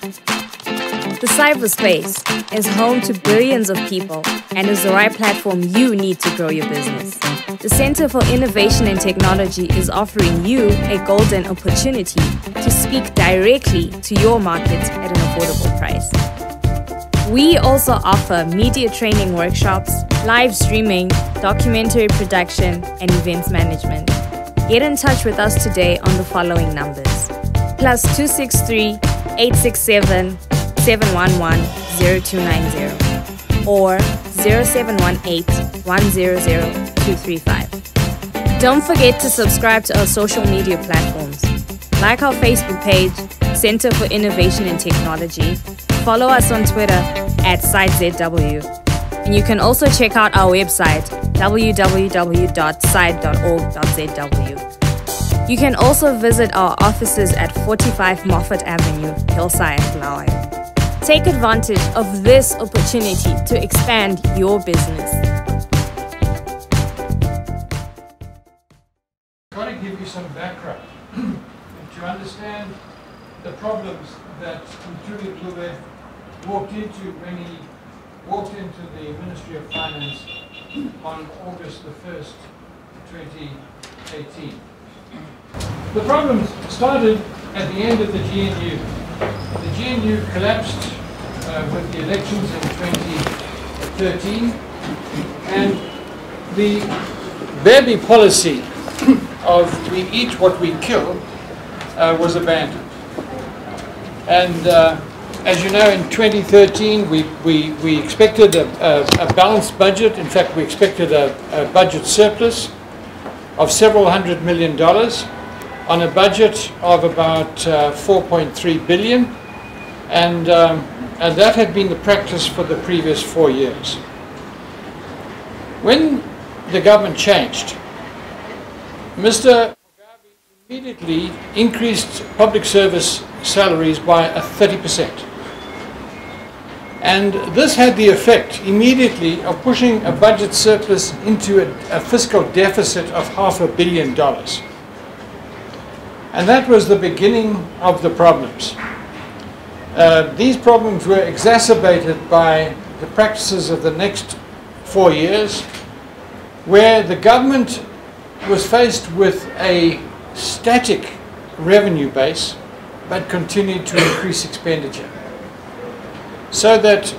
The cyberspace is home to billions of people and is the right platform you need to grow your business. The Center for Innovation and Technology is offering you a golden opportunity to speak directly to your market at an affordable price. We also offer media training workshops, live streaming, documentary production, and events management. Get in touch with us today on the following numbers: +263 867 711 0290 or 0718 100 235. Don't forget to subscribe to our social media platforms. Like our Facebook page, Center for Innovation and Technology. Follow us on Twitter @SiteZW. And you can also check out our website www.site.org.zw. You can also visit our offices at 45 Moffat Avenue, Hillside, Blaauw. Take advantage of this opportunity to expand your business. I want to give you some background to understand the problems that Ndebele walked into when he walked into the Ministry of Finance on August the 1st, 2018. The problems started at the end of the GNU. The GNU collapsed with the elections in 2013, and the Ndebele policy of we eat what we kill was abandoned. And as you know, in 2013 we expected a balanced budget. In fact, we expected a budget surplus of several $100 million on a budget of about 4.3 billion, and that had been the practice for the previous 4 years. When the government changed, Mr. Mugabe immediately increased public service salaries by 30%. And this had the effect immediately of pushing a budget surplus into a fiscal deficit of $500 million. And that was the beginning of the problems. These problems were exacerbated by the practices of the next 4 years, where the government was faced with a static revenue base but continued to increase expenditure. So that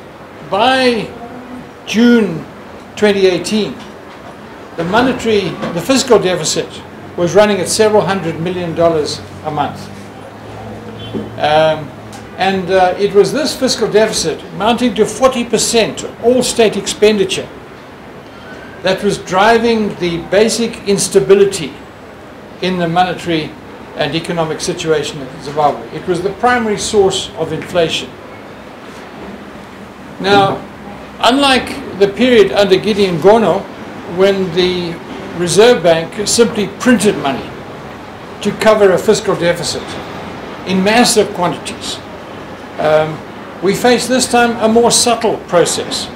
by June 2018, the fiscal deficit was running at several $100 million a month. It was this fiscal deficit, amounting to 40% of all state expenditure, that was driving the basic instability in the monetary and economic situation in Zimbabwe. It was the primary source of inflation. Now, unlike the period under Gideon Gono, when the Reserve Bank simply printed money to cover a fiscal deficit in massive quantities, we face this time a more subtle process,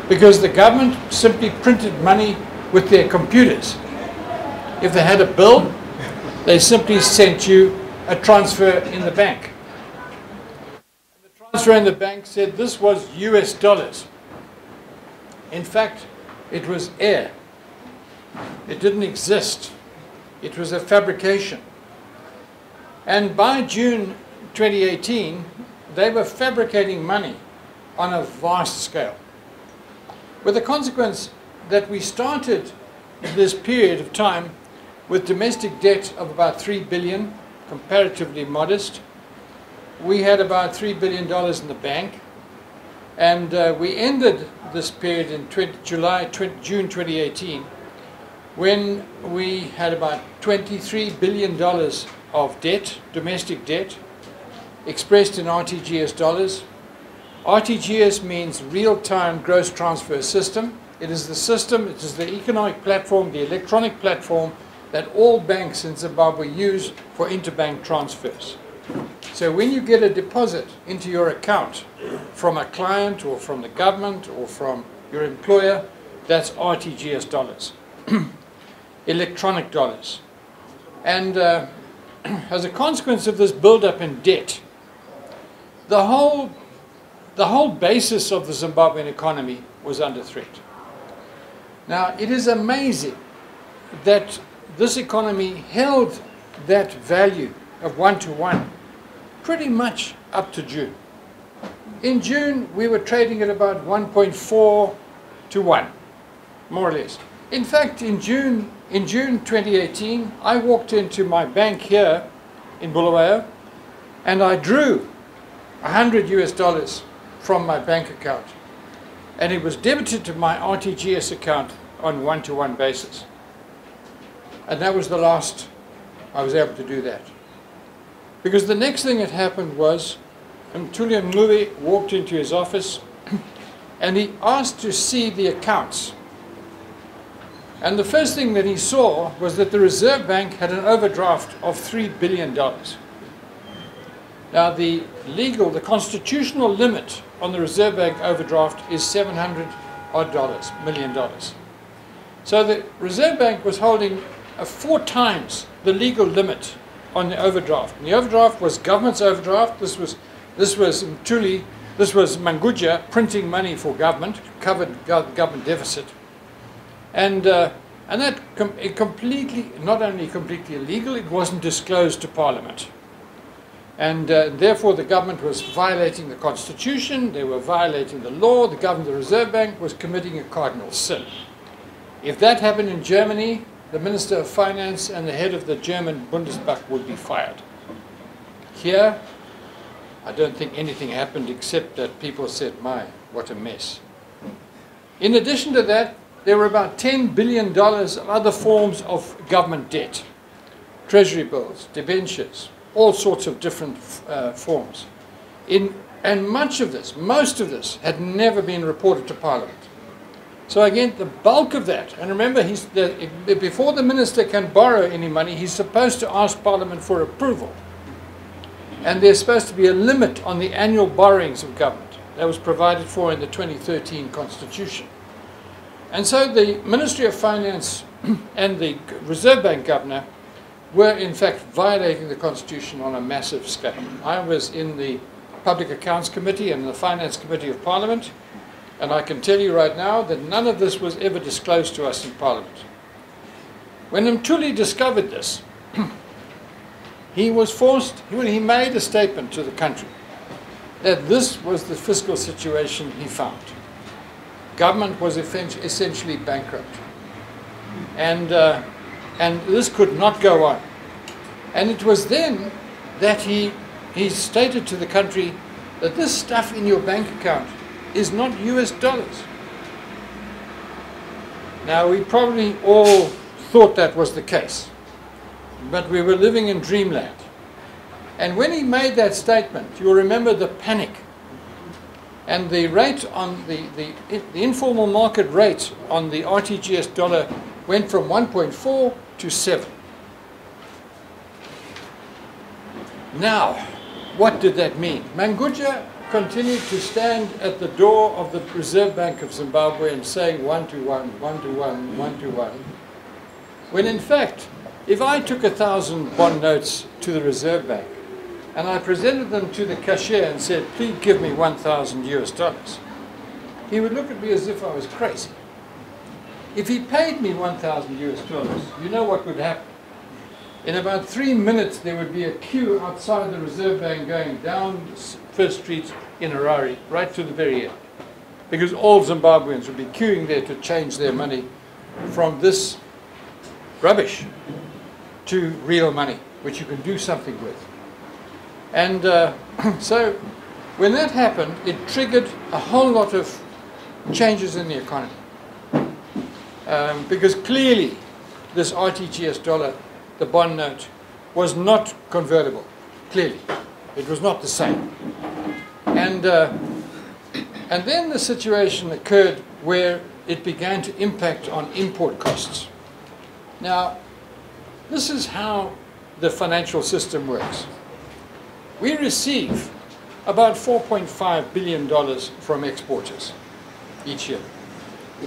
because the government simply printed money with their computers. If they had a bill, they simply sent you a transfer in the bank. And the transfer in the bank said this was US dollars. In fact, it was air. It didn't exist. It was a fabrication. And by June 2018, they were fabricating money on a vast scale, with the consequence that we started this period of time with domestic debt of about 3 billion, comparatively modest. We had about $3 billion in the bank, and we ended this period in June 2018, when we had about $23 billion of debt, domestic debt, expressed in RTGS dollars. RTGS means real-time gross transfer system. It is the system, it is the economic platform, the electronic platform that all banks in Zimbabwe use for interbank transfers. So when you get a deposit into your account from a client or from the government or from your employer, that's RTGS dollars, electronic dollars. And as a consequence of this build-up in debt, the whole basis of the Zimbabwean economy was under threat. Now, it is amazing that this economy held that value of 1-to-1 pretty much up to June. In June, we were trading at about 1.4 to 1, more or less. In fact, in June 2018, I walked into my bank here in Bulawayo, and I drew $100 from my bank account, and it was debited to my RTGS account on 1-to-1 basis. And that was the last I was able to do that. Because the next thing that happened was Mthuli Mncube walked into his office and he asked to see the accounts. And the first thing that he saw was that the Reserve Bank had an overdraft of $3 billion. Now the constitutional limit on the Reserve Bank overdraft is $700 million. So the Reserve Bank was holding 4 times the legal limit on the overdraft. And the overdraft was government's overdraft. This was Mthuli, this was Manguja printing money for government, covered government deficit. And that not only completely illegal, it wasn't disclosed to Parliament. And therefore the government was violating the Constitution, they were violating the law, the government of the Reserve Bank was committing a cardinal sin. If that happened in Germany, the Minister of Finance and the head of the German Bundesbank would be fired. Here, I don't think anything happened except that people said, my, what a mess. In addition to that, there were about $10 billion of other forms of government debt. Treasury bills, debentures, all sorts of different forms. And most of this had never been reported to Parliament. So again, the bulk of that, and remember, before the minister can borrow any money, he's supposed to ask Parliament for approval. And there's supposed to be a limit on the annual borrowings of government. That was provided for in the 2013 Constitution. And so the Ministry of Finance and the Reserve Bank governor were in fact violating the Constitution on a massive scale. I was in the Public Accounts Committee and the Finance Committee of Parliament, and I can tell you right now that none of this was ever disclosed to us in Parliament. When Mthuli discovered this, he made a statement to the country that this was the fiscal situation he found. Government was essentially bankrupt. And this could not go on. And it was then that he stated to the country that this stuff in your bank account is not US dollars. Now, we probably all thought that was the case, but we were living in dreamland. And when he made that statement, you'll remember the panic. And the rate on the informal market rate on the RTGS dollar went from 1.4 to 7. Now, what did that mean? Manguja continued to stand at the door of the Reserve Bank of Zimbabwe and saying 1-to-1, 1-to-1, 1-to-1. When in fact, if I took 1,000 bond notes to the Reserve Bank and I presented them to the cashier and said, please give me 1,000 US dollars, he would look at me as if I was crazy. If he paid me 1,000 US dollars, you know what would happen? In about 3 minutes, there would be a queue outside the Reserve Bank going down First Street in Harare, right to the very end. Because all Zimbabweans would be queuing there to change their money from this rubbish to real money, which you can do something with. And so when that happened, it triggered a whole lot of changes in the economy. Because clearly this RTGS dollar, the bond note, was not convertible. Clearly, it was not the same. And then the situation occurred where it began to impact on import costs. Now, this is how the financial system works. We receive about $4.5 billion from exporters each year.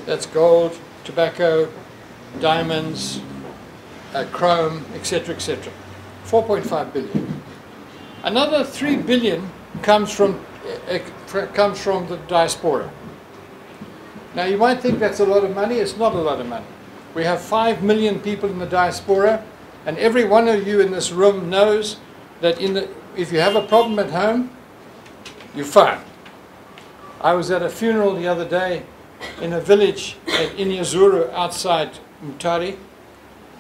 That's gold, tobacco, diamonds, chrome, etc., etc. 4.5 billion. Another 3 billion comes from the diaspora. Now you might think that's a lot of money. It's not a lot of money. We have 5 million people in the diaspora, and every one of you in this room knows that if you have a problem at home, you're fine. I was at a funeral the other day in a village at Inyazuru outside Mutare,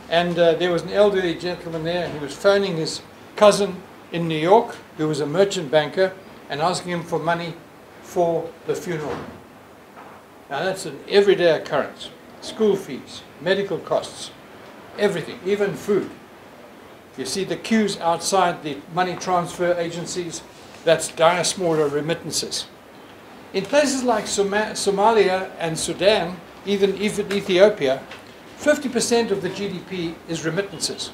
and there was an elderly gentleman there. He was phoning his cousin in New York, who was a merchant banker, and asking him for money for the funeral. Now that's an everyday occurrence. School fees, medical costs, everything, even food. You see the queues outside the money transfer agencies, that's diaspora remittances. In places like Somalia and Sudan, even Ethiopia, 50% of the GDP is remittances.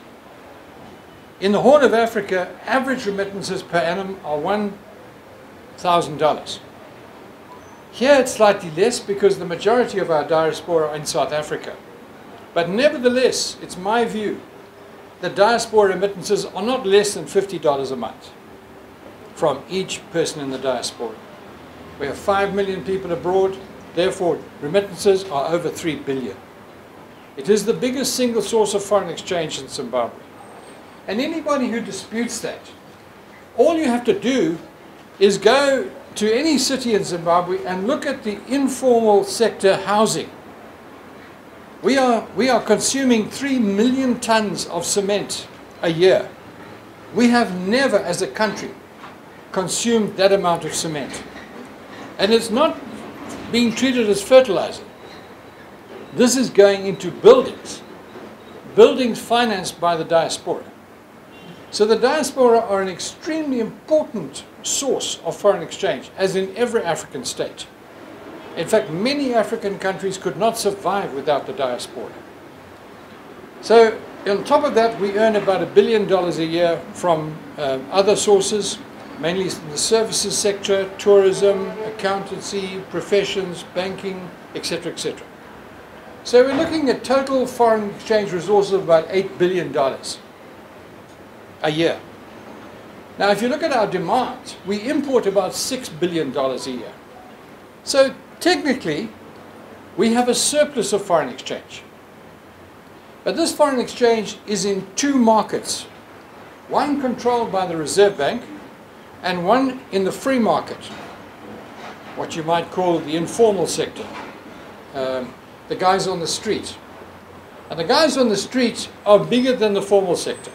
In the Horn of Africa, average remittances per annum are $1,000. Here it's slightly less because the majority of our diaspora are in South Africa. But nevertheless, it's my view that diaspora remittances are not less than $50 a month from each person in the diaspora. We have 5 million people abroad, therefore remittances are over 3 billion. It is the biggest single source of foreign exchange in Zimbabwe. And anybody who disputes that, all you have to do is go to any city in Zimbabwe and look at the informal sector housing. We are consuming 3 million tons of cement a year. We have never, as a country, consumed that amount of cement. And it's not being treated as fertilizer. This is going into buildings. Buildings financed by the diaspora. So the diaspora are an extremely important source of foreign exchange, as in every African state. In fact, many African countries could not survive without the diaspora. So on top of that, we earn about $1 billion a year from other sources, mainly in the services sector, tourism, accountancy, professions, banking, etc., etc. So we're looking at total foreign exchange resources of about $8 billion a year. Now, if you look at our demand, we import about $6 billion a year. So technically, we have a surplus of foreign exchange. But this foreign exchange is in two markets, one controlled by the Reserve Bank and one in the free market, what you might call the informal sector, the guys on the street. And the guys on the street are bigger than the formal sector.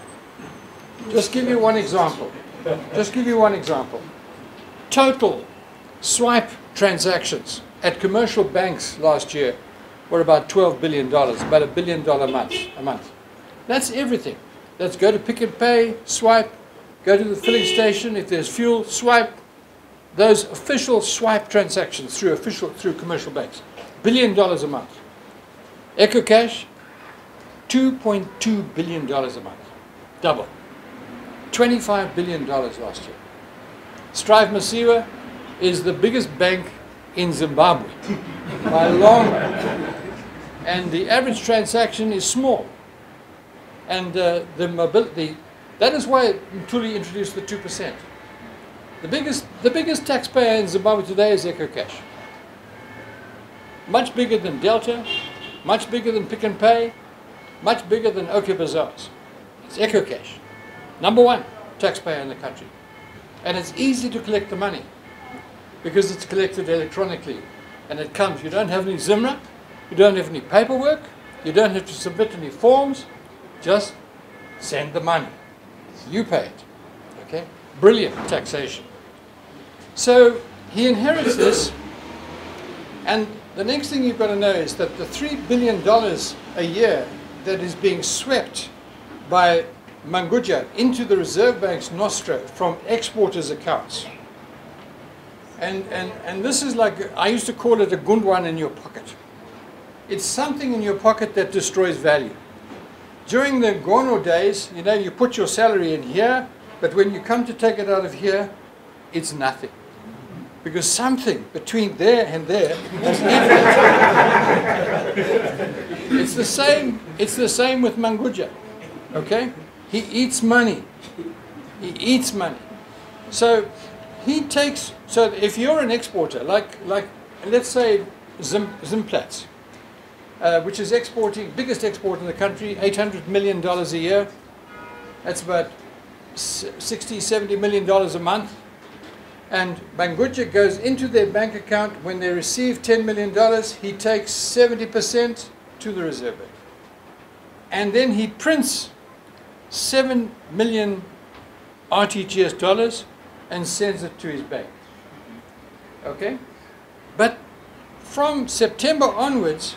Just give you one example. Total swipe transactions at commercial banks last year were about $12 billion, about $1 billion a month. That's everything. Let's go to Pick and Pay, swipe, go to the filling station, if there's fuel, swipe. Those official swipe transactions through commercial banks, $1 billion a month. EcoCash, $2.2 billion a month, double. $25 billion last year. Strive Masiwa is the biggest bank in Zimbabwe by a long way. And the average transaction is small. And the mobility, that is why Mtuli introduced the 2%. The biggest taxpayer in Zimbabwe today is EcoCash. Much bigger than Delta, much bigger than Pick and Pay, much bigger than OK Bazaars. It's EcoCash. Number one taxpayer in the country. And it's easy to collect the money because it's collected electronically. And it comes, you don't have any Zimra, you don't have any paperwork, you don't have to submit any forms, just send the money. You pay it. Okay? Brilliant taxation. So he inherits this, and the next thing you've got to know is that the $3 billion a year that is being swept by Manguja into the Reserve Bank's nostro from exporters' accounts. And this is like, I used to call it a gundwan in your pocket. It's something in your pocket that destroys value. During the Gono days, you know, you put your salary in here, but when you come to take it out of here, it's nothing. Because something between there and there is infinite. It's the same with Manguja. Okay? He eats money. He eats money. So he takes, so if you're an exporter, like let's say Zimplats, which is biggest export in the country, $800 million a year. That's about $60, $70 million a month. And Banguja goes into their bank account when they receive $10 million, he takes 70% to the Reserve Bank. And then he prints 7 million RTGS dollars and sends it to his bank. Okay? But from September onwards,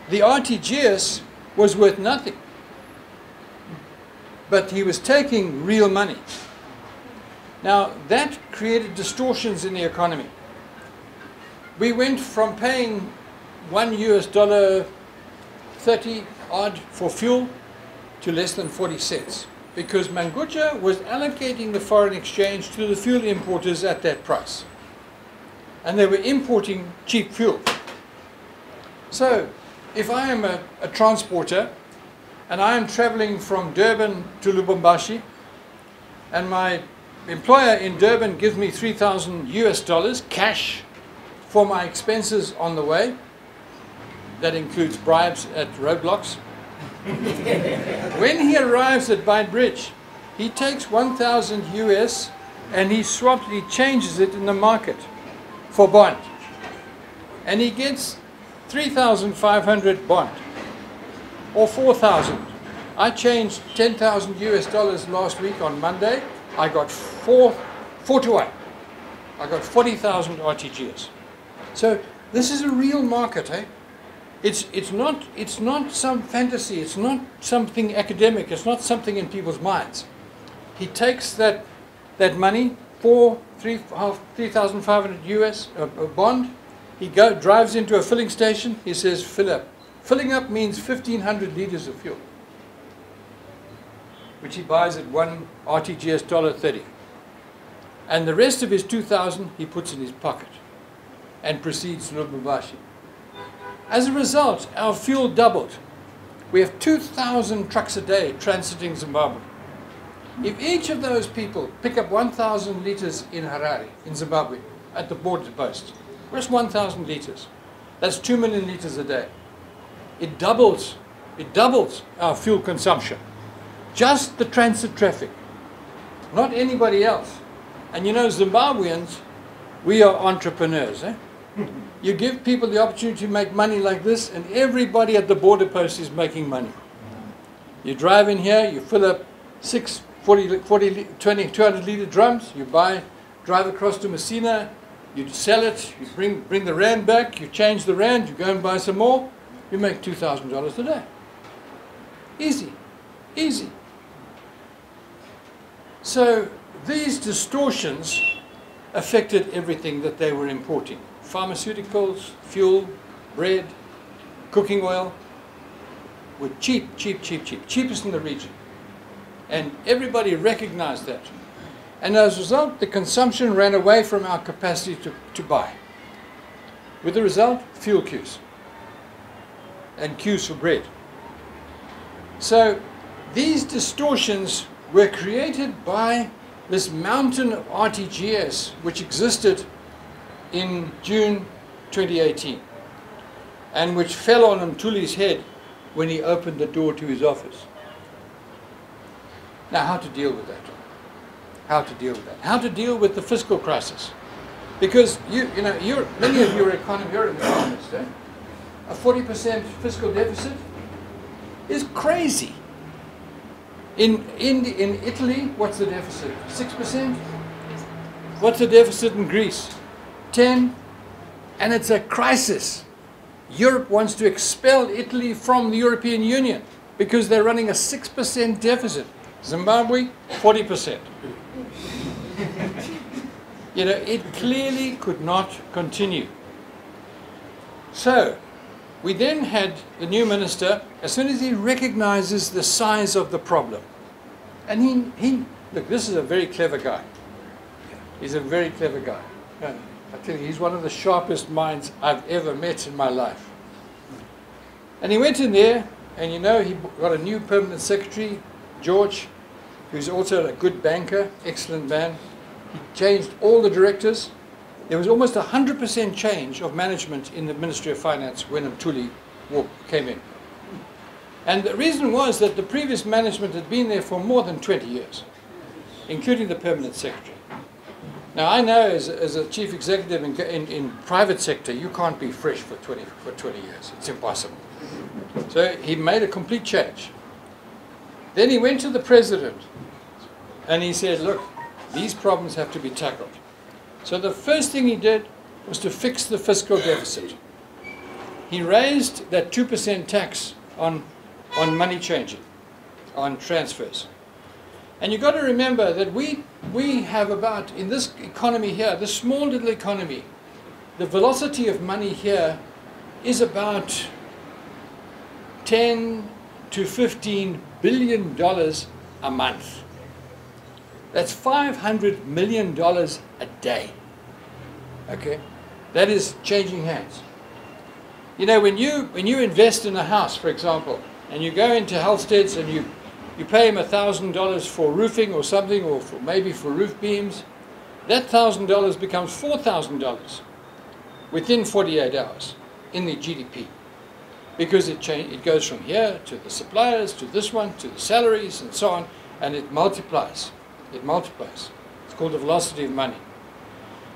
the RTGS was worth nothing. But he was taking real money. Now, that created distortions in the economy. We went from paying $1 30 odd for fuel to less than 40 cents because Manguja was allocating the foreign exchange to the fuel importers at that price. And they were importing cheap fuel. So, if I am a transporter and I am traveling from Durban to Lubumbashi and my employer in Durban gives me $3,000 cash for my expenses on the way. That includes bribes at roadblocks. When he arrives at Byte Bridge, he takes $1,000 and he changes it in the market for bond. And he gets 3,500 bond or 4,000. I changed $10,000 last week on Monday. I got 4 to 1. I got 40,000 RTGS. So this is a real market, eh? It's not some fantasy. It's not something academic. It's not something in people's minds. He takes that money, 3,500 US bond. He drives into a filling station. He says, fill up. Filling up means 1,500 liters of fuel, which he buys at one RTGS $1.30. And the rest of his 2,000 he puts in his pocket and proceeds to Lubumbashi. As a result, our fuel doubled. We have 2,000 trucks a day transiting Zimbabwe. If each of those people pick up 1,000 liters in Harare, in Zimbabwe, at the border post, where's 1,000 liters? That's 2 million liters a day. It doubles our fuel consumption. Just the transit traffic, not anybody else. And you know, Zimbabweans, we are entrepreneurs. Eh? You give people the opportunity to make money like this, and everybody at the border post is making money. You drive in here, you fill up 200 liter drums, you drive across to Messina, you sell it, you bring the rand back, you change the rand, you go and buy some more, you make $2,000 a day. Easy, easy. So these distortions affected everything that they were importing. Pharmaceuticals, fuel, bread, cooking oil were cheap, cheapest in the region. And everybody recognized that. And as a result, the consumption ran away from our capacity to buy. With the result, fuel queues and queues for bread. So these distortions were created by this mountain of RTGS which existed in June 2018 and which fell on Mtuli's head when he opened the door to his office. Now, how to deal with that? How to deal with that? How to deal with the fiscal crisis? Because many of you are economists, eh? A 40% fiscal deficit is crazy. In Italy, what's the deficit? 6%? What's the deficit in Greece? 10%. And it's a crisis. Europe wants to expel Italy from the European Union because they're running a 6% deficit. Zimbabwe, 40%. It clearly could not continue. So, we then had the new minister, as soon as he recognizes the size of the problem, and look, this is a very clever guy. He's a very clever guy. I tell you, he's one of the sharpest minds I've ever met in my life. And he went in there, and he got a new permanent secretary, George, who's also a good banker, excellent man. He changed all the directors. There was almost 100% change of management in the Ministry of Finance when Mthuli came in. And the reason was that the previous management had been there for more than 20 years, including the permanent secretary. Now, I know as a chief executive in private sector, you can't be fresh for 20 years. It's impossible. So he made a complete change. Then he went to the president and he said, look, these problems have to be tackled. So the first thing he did was to fix the fiscal deficit. He raised that 2% tax on money changing, on transfers. And you've got to remember that we have about, in this economy here, this small little economy, the velocity of money here is about 10 to 15 billion dollars a month. That's $500 million a day. Okay? That is changing hands. You know, when you invest in a house, for example, and you go into Halstead's and you pay him $1,000 for roofing or something, or maybe for roof beams, that $1,000 becomes $4,000 within 48 hours in the GDP. Because it goes from here to the suppliers, to this one, to the salaries, and so on, and it multiplies. It multiplies. It's called the velocity of money.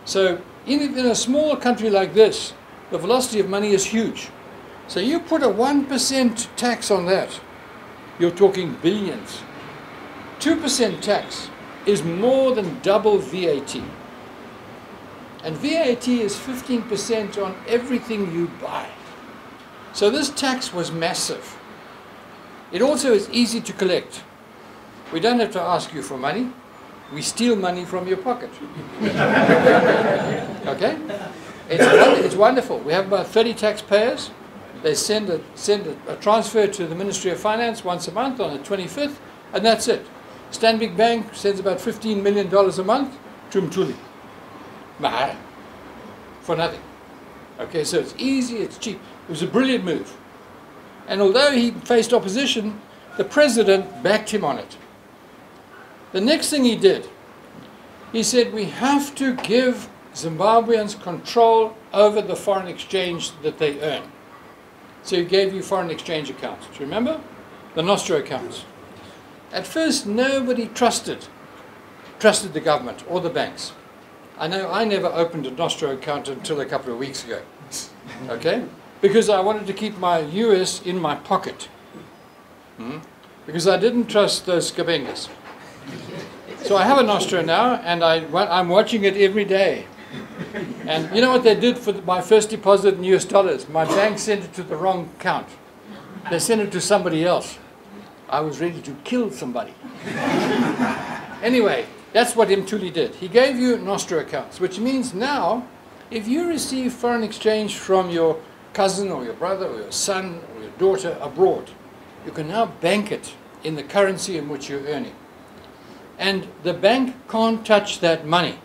So in a small country like this, the velocity of money is huge. So you put a 1% tax on that, you're talking billions. 2% tax is more than double VAT. And VAT is 15% on everything you buy. So this tax was massive. It also is easy to collect. We don't have to ask you for money. We steal money from your pocket. Okay? It's wonderful. We have about 30 taxpayers. They send a transfer to the Ministry of Finance once a month on the 25th, and that's it. Stanbic Bank sends about $15 million a month to Mthuli. Mahara. For nothing. Okay, so it's easy, it's cheap. It was a brilliant move. And although he faced opposition, the president backed him on it. The next thing he did, he said, we have to give Zimbabweans control over the foreign exchange that they earn. So he gave you foreign exchange accounts. Do you remember? The Nostro accounts. At first, nobody trusted the government or the banks. I know I never opened a Nostro account until a couple of weeks ago. Okay? Because I wanted to keep my US in my pocket. Because I didn't trust those Skabengas. So I have a Nostro now, and I'm watching it every day. And you know what they did for my first deposit in US dollars? My bank sent it to the wrong account. They sent it to somebody else. I was ready to kill somebody. Anyway, that's what Mthuli did. He gave you Nostro accounts, which means now, if you receive foreign exchange from your cousin or your brother or your son or your daughter abroad, you can now bank it in the currency in which you're earning. And the bank can't touch that money.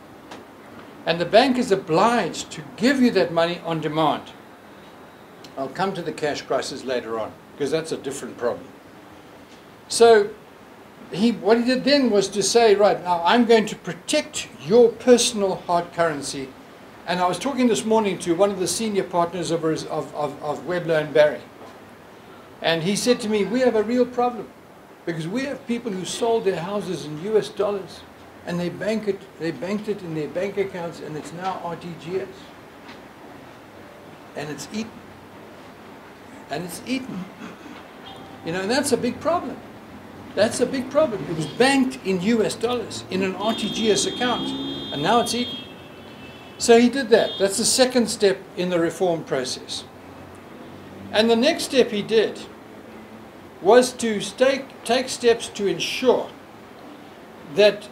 And the bank is obliged to give you that money on demand. I'll come to the cash crisis later on, because that's a different problem. So what he did then was to say, right, now I'm going to protect your personal hard currency. And I was talking this morning to one of the senior partners of Webler and Barry. And he said to me, we have a real problem, because we have people who sold their houses in US dollars, and they banked it in their bank accounts, and it's now RTGS. And it's eaten. And it's eaten. You know, and that's a big problem. That's a big problem. It was banked in US dollars in an RTGS account, and now it's eaten. So he did that. That's the second step in the reform process. And the next step he did was to take steps to ensure that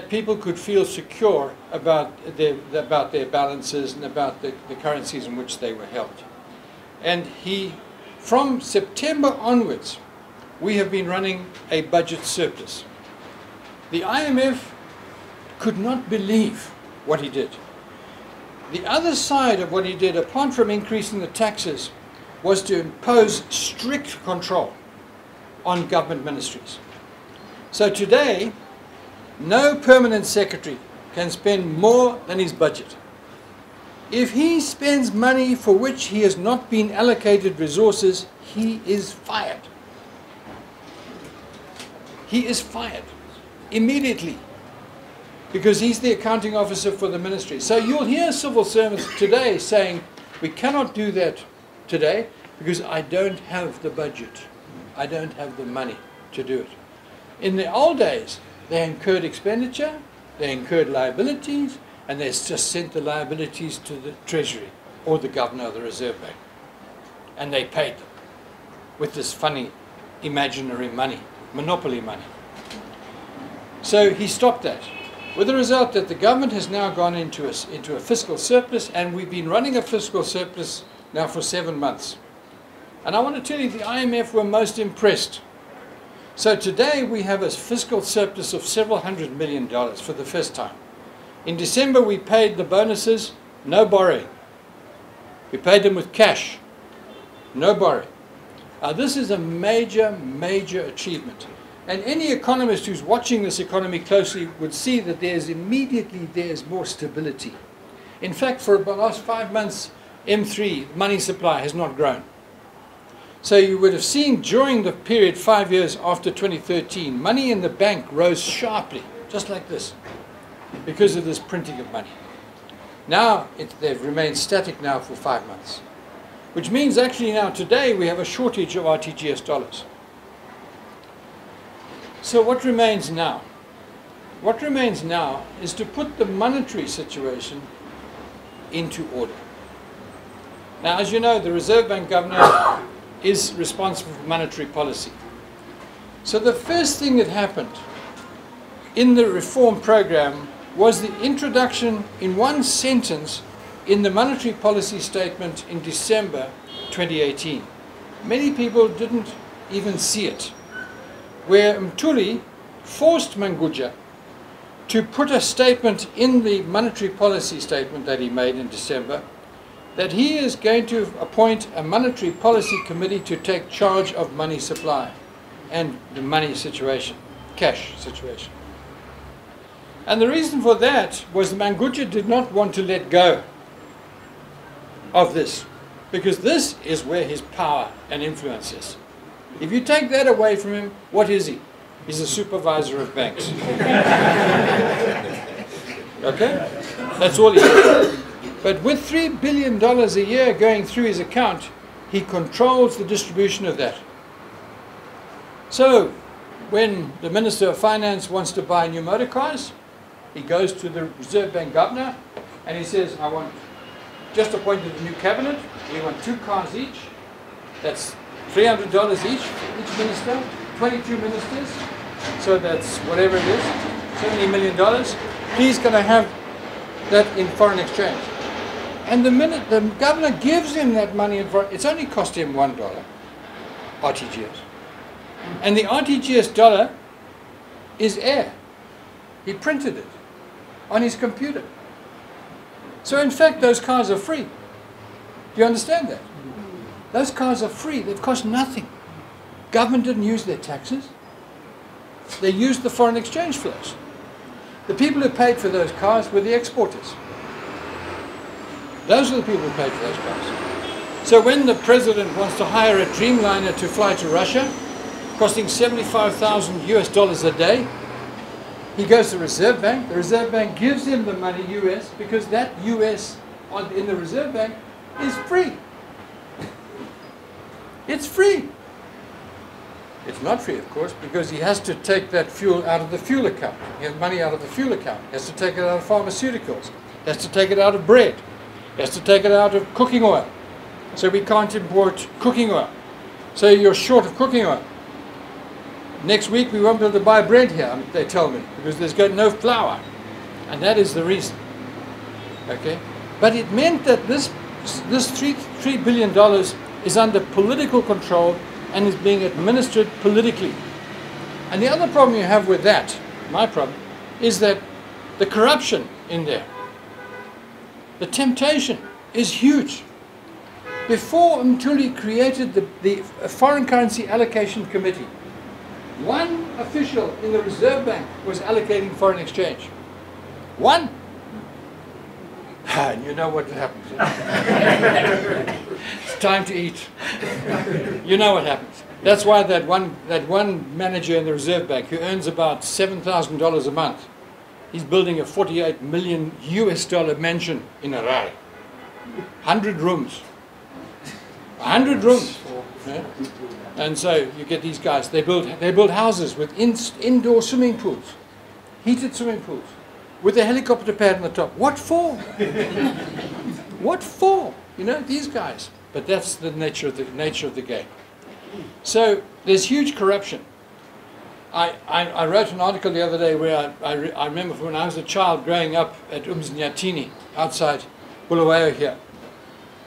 people could feel secure about their balances and about the currencies in which they were held. And from September onwards, we have been running a budget surplus. The IMF could not believe what he did. The other side of what he did, apart from increasing the taxes, was to impose strict control on government ministries. So today, no permanent secretary can spend more than his budget. If he spends money for which he has not been allocated resources, he is fired. He is fired immediately because he's the accounting officer for the ministry. So you'll hear civil servants today saying, we cannot do that today because I don't have the budget. I don't have the money to do it. In the old days, they incurred expenditure, they incurred liabilities, and they just sent the liabilities to the Treasury or the Governor of the Reserve Bank. And they paid them with this funny imaginary money, monopoly money. So he stopped that, with the result that the government has now gone into a fiscal surplus, and we've been running a fiscal surplus now for 7 months. And I want to tell you, the IMF were most impressed. So today we have a fiscal surplus of several $100 million for the first time. In December we paid the bonuses, no borrowing. We paid them with cash, no borrowing. This is a major, major achievement. And any economist who's watching this economy closely would see that there's more stability. In fact, for the last 5 months, M3, money supply, has not grown. So you would have seen during the period 5 years after 2013, money in the bank rose sharply, just like this, because of this printing of money. Now they've remained static now for 5 months, which means actually now today we have a shortage of RTGS dollars. So what remains now? What remains now is to put the monetary situation into order. Now, as you know, the Reserve Bank Governor is responsible for monetary policy. So the first thing that happened in the reform program was the introduction in one sentence in the monetary policy statement in December 2018. Many people didn't even see it, where Mthuli forced Manguja to put a statement in the monetary policy statement that he made in December that he is going to appoint a monetary policy committee to take charge of money supply and the money situation, cash situation. And the reason for that was Manguja did not want to let go of this, because this is where his power and influence is. If you take that away from him, what is he? He's a supervisor of banks. Okay? That's all he is. But with $3 billion a year going through his account, he controls the distribution of that. So, when the Minister of Finance wants to buy new motor cars, he goes to the Reserve Bank Governor and he says, I want, just appointed a new cabinet, we want 2 cars each, that's $300 each minister, 22 ministers, so that's whatever it is, $70 million. Please can I have that in foreign exchange? And the minute the governor gives him that money in foreign, it's only cost him $1, RTGS. And the RTGS dollar is air. He printed it on his computer. So in fact, those cars are free. Do you understand that? Those cars are free. They've cost nothing. Government didn't use their taxes. They used the foreign exchange flows. The people who paid for those cars were the exporters. Those are the people who paid for those cars. So when the president wants to hire a Dreamliner to fly to Russia, costing $75,000 a day, he goes to the Reserve Bank. The Reserve Bank gives him the money US because that US in the Reserve Bank is free. It's free. It's not free, of course, because he has to take that fuel out of the fuel account. He has money out of the fuel account. He has to take it out of pharmaceuticals. He has to take it out of bread. He has to take it out of cooking oil. So we can't import cooking oil. So you're short of cooking oil. Next week we won't be able to buy bread here, they tell me, because there's got no flour. And that is the reason. Okay? But it meant that this $3 billion is under political control and is being administered politically. And the other problem you have with that, my problem, is that the corruption in there, the temptation is huge. Before Mthuli created the Foreign Currency Allocation Committee, one official in the Reserve Bank was allocating foreign exchange. One. And you know what happens. It's time to eat. You know what happens. That's why that one manager in the Reserve Bank who earns about $7,000 a month, he's building a $48 million mansion in Harare. 100 rooms. 100 rooms. Yeah? And so you get these guys, they build houses with indoor swimming pools, heated swimming pools, with a helicopter pad on the top. What for? What for? You know, these guys. But that's the nature of the game. So there's huge corruption. I wrote an article the other day where I remember when I was a child growing up at Umznyatini, outside Bulawayo here.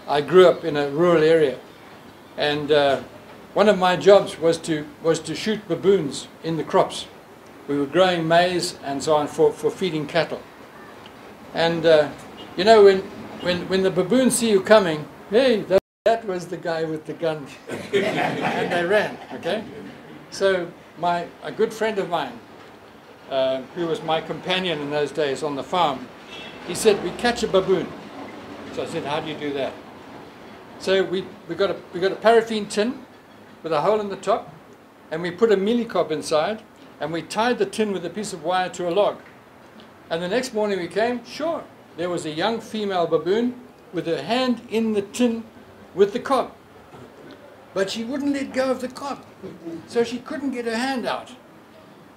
I grew up in a rural area, and one of my jobs was to shoot baboons in the crops. We were growing maize and so on for feeding cattle. And you know, when the baboons see you coming, hey, that was the guy with the gun, and they ran. Okay, so a good friend of mine, who was my companion in those days on the farm, he said, we catch a baboon. So I said, how do you do that? So we got a paraffin tin with a hole in the top, and we put a mealie cob inside, and we tied the tin with a piece of wire to a log. And the next morning we came, sure, there was a young female baboon with her hand in the tin with the cob. But she wouldn't let go of the cob, so she couldn't get her hand out.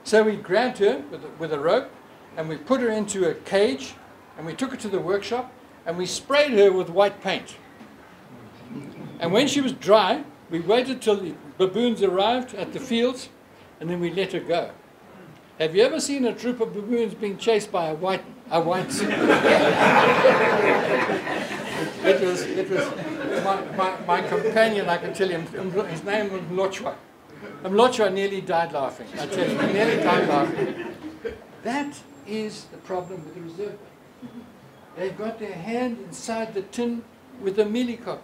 So we grabbed her with a rope, and we put her into a cage, and we took her to the workshop, and we sprayed her with white paint. And when she was dry, we waited till the baboons arrived at the fields, and then we let her go. Have you ever seen a troop of baboons being chased by a white? It was my companion. I can tell you, his name was Mlochwa. Mlochwa nearly died laughing. I tell you, he nearly died laughing. That is the problem with the Reserve Bank. They've got their hand inside the tin with a mealie cob,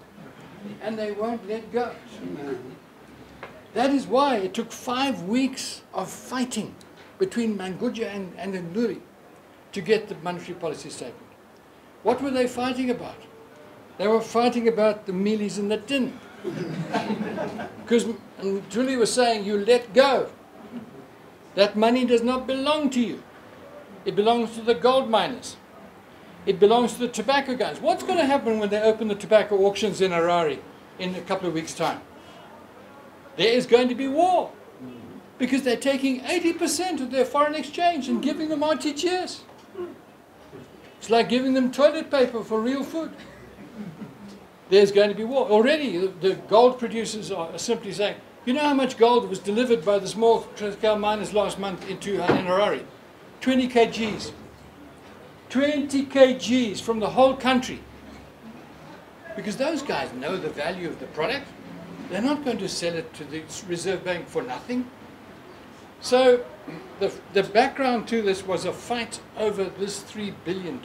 and they won't let go. That is why it took 5 weeks of fighting between Manguja and Ndebele to get the monetary policy statement. What were they fighting about? They were fighting about the mealies in the tin. Because Ndebele was saying, you let go. That money does not belong to you. It belongs to the gold miners. It belongs to the tobacco guys. What's going to happen when they open the tobacco auctions in Harare in a couple of weeks' time? There is going to be war. Because they're taking 80% of their foreign exchange and giving them RTGS. It's like giving them toilet paper for real food. There's going to be war. Already, the gold producers are simply saying, you know how much gold was delivered by the small scale miners last month in Harare? 20 kgs. 20 kgs from the whole country. Because those guys know the value of the product. They're not going to sell it to the Reserve Bank for nothing. So the background to this was a fight over this $3 billion.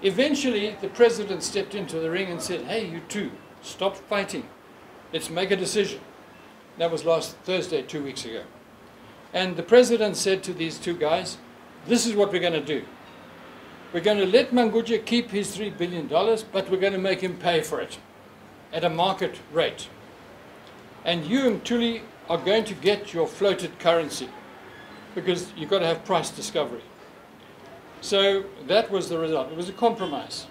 Eventually, the president stepped into the ring and said, hey, you two, stop fighting. Let's make a decision. That was last Thursday, 2 weeks ago. And the president said to these two guys, this is what we're going to do. We're going to let Manguja keep his $3 billion, but we're going to make him pay for it at a market rate. And you and Ndebele are going to get your floated currency because you've got to have price discovery. So that was the result. It was a compromise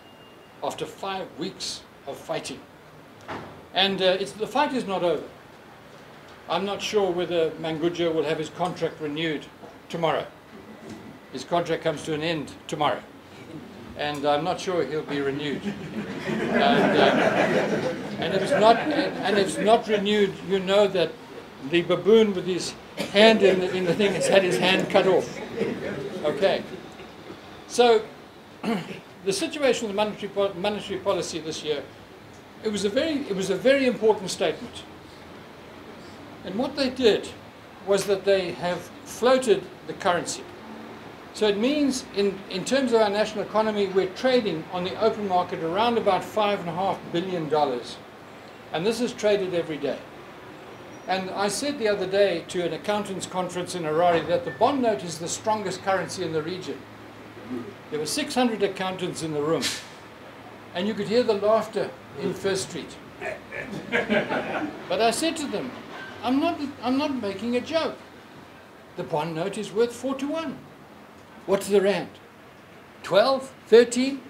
after 5 weeks of fighting. And the fight is not over. I'm not sure whether Manguja will have his contract renewed tomorrow. His contract comes to an end tomorrow. And I'm not sure he'll be renewed. And if it's not renewed, you know that the baboon with his hand in the thing has had his hand cut off. Okay. So the situation with monetary policy this year, it was a very important statement. And what they did was that they have floated the currency. So it means in terms of our national economy, we're trading on the open market around about $5.5 billion. And this is traded every day. And I said the other day to an accountants conference in Harare that the bond note is the strongest currency in the region. There were 600 accountants in the room, and you could hear the laughter in First Street. But I said to them, I'm not making a joke. The bond note is worth 4 to 1. What's the rand? 12, 13?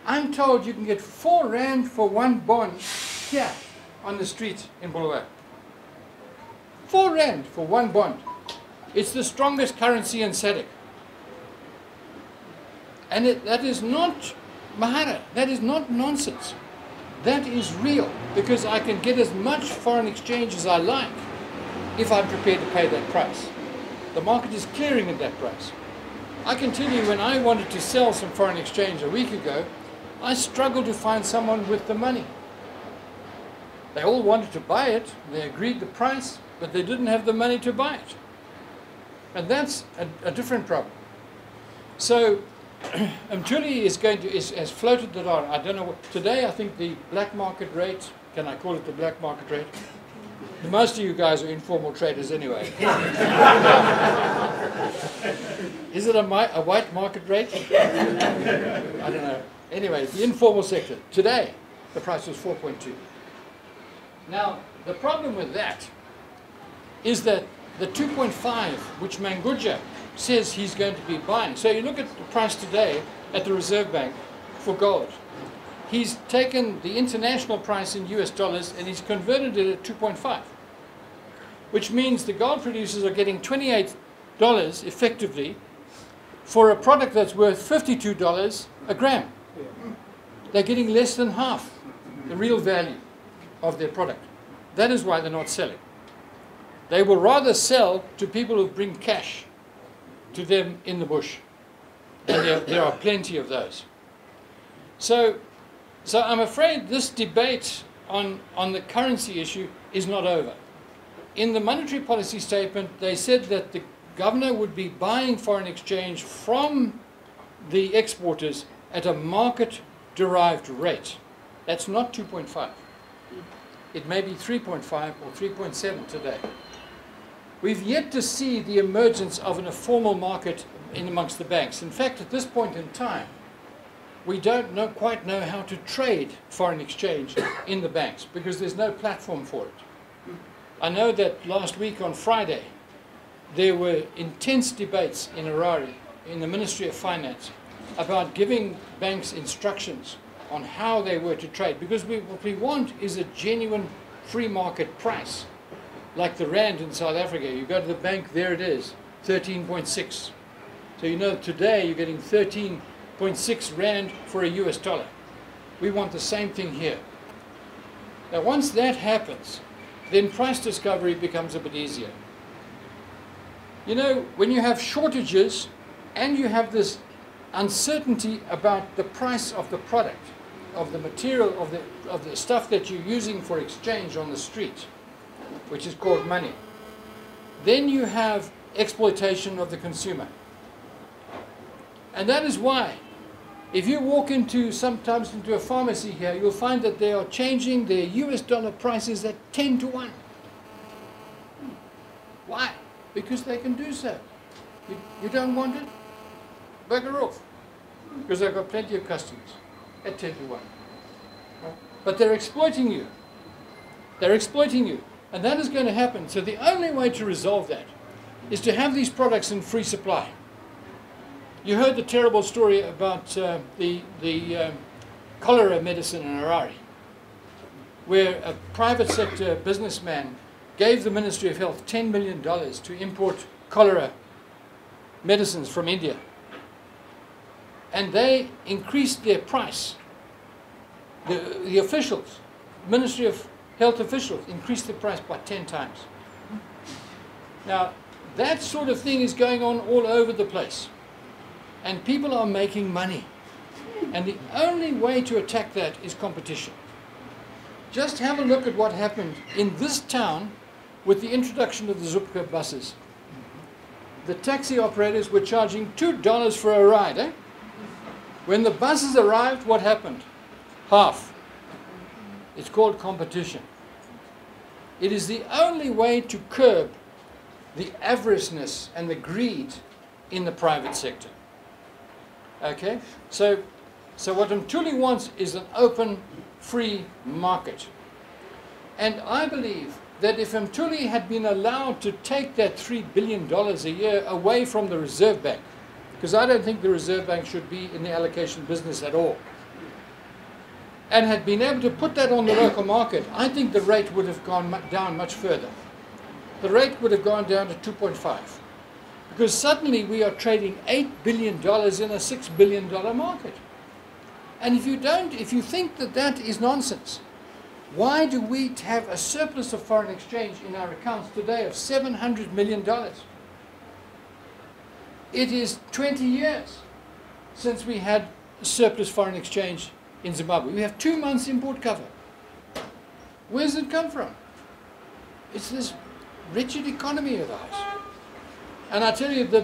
I'm told you can get 4 rand for one bond here on the street in Bulawayo. 4 rand for one bond. It's the strongest currency in SADC. And that is not mahara. That is not nonsense. That is real, because I can get as much foreign exchange as I like if I'm prepared to pay that price. The market is clearing at that price. I can tell you, when I wanted to sell some foreign exchange a week ago, I struggled to find someone with the money. They all wanted to buy it, they agreed the price, but they didn't have the money to buy it. And that's a different problem. So Mtuli has floated that on. I don't know what, today I think the black market rate, can I call it the black market rate? Most of you guys are informal traders anyway. Is it a white market rate? I don't know. Anyway, the informal sector, today the price was 4.2. Now, the problem with that is that the 2.5, which Manguja says he's going to be buying. So you look at the price today at the Reserve Bank for gold. He's taken the international price in US dollars and he's converted it at 2.5, which means the gold producers are getting $28 effectively for a product that's worth $52 a gram. They're getting less than half the real value of their product. That is why they're not selling. They will rather sell to people who bring cash to them in the bush. And there are plenty of those. So I'm afraid this debate on the currency issue is not over. In the monetary policy statement, they said that the governor would be buying foreign exchange from the exporters at a market-derived rate. That's not 2.5. It may be 3.5 or 3.7 today. We've yet to see the emergence of an informal market in amongst the banks. In fact, at this point in time, we don't quite know how to trade foreign exchange in the banks because there's no platform for it. I know that last week on Friday, there were intense debates in Harare, in the Ministry of Finance, about giving banks instructions on how they were to trade, because what we want is a genuine free market price. Like the rand in South Africa, you go to the bank, there it is, 13.6. So you know today you're getting 13.6 rand for a US dollar. We want the same thing here. Now once that happens, then price discovery becomes a bit easier. You know, when you have shortages and you have this uncertainty about the price of the product, of the material, of the stuff that you're using for exchange on the street, which is called money, then you have exploitation of the consumer. And that is why, if you walk sometimes into a pharmacy here, you'll find that they are changing their US dollar prices at 10 to 1. Why? Because they can do so. You don't want it? Bugger off. Because they've got plenty of customers at 10 to 1. But they're exploiting you. They're exploiting you. And that is going to happen. So the only way to resolve that is to have these products in free supply. You heard the terrible story about the cholera medicine in Harare, where a private sector businessman gave the Ministry of Health $10 million to import cholera medicines from India. And they increased their price. The officials, Ministry of Health officials, increased the price by 10 times. Now, that sort of thing is going on all over the place. And people are making money. And the only way to attack that is competition. Just have a look at what happened in this town with the introduction of the Zupka buses. The taxi operators were charging $2 for a ride. Eh? When the buses arrived, what happened? Half. It's called competition. It is the only way to curb the avariceness and the greed in the private sector. Okay? So what Mthuli wants is an open, free market. And I believe that if Mthuli had been allowed to take that $3 billion a year away from the Reserve Bank, because I don't think the Reserve Bank should be in the allocation business at all, and had been able to put that on the local market, I think the rate would have gone down much further. The rate would have gone down to 2.5. Because suddenly we are trading $8 billion in a $6 billion market. And if you think that that is nonsense, why do we have a surplus of foreign exchange in our accounts today of $700 million? It is 20 years since we had surplus foreign exchange in Zimbabwe. We have 2 months import cover. Where does it come from? It's this wretched economy of ours. And I tell you, the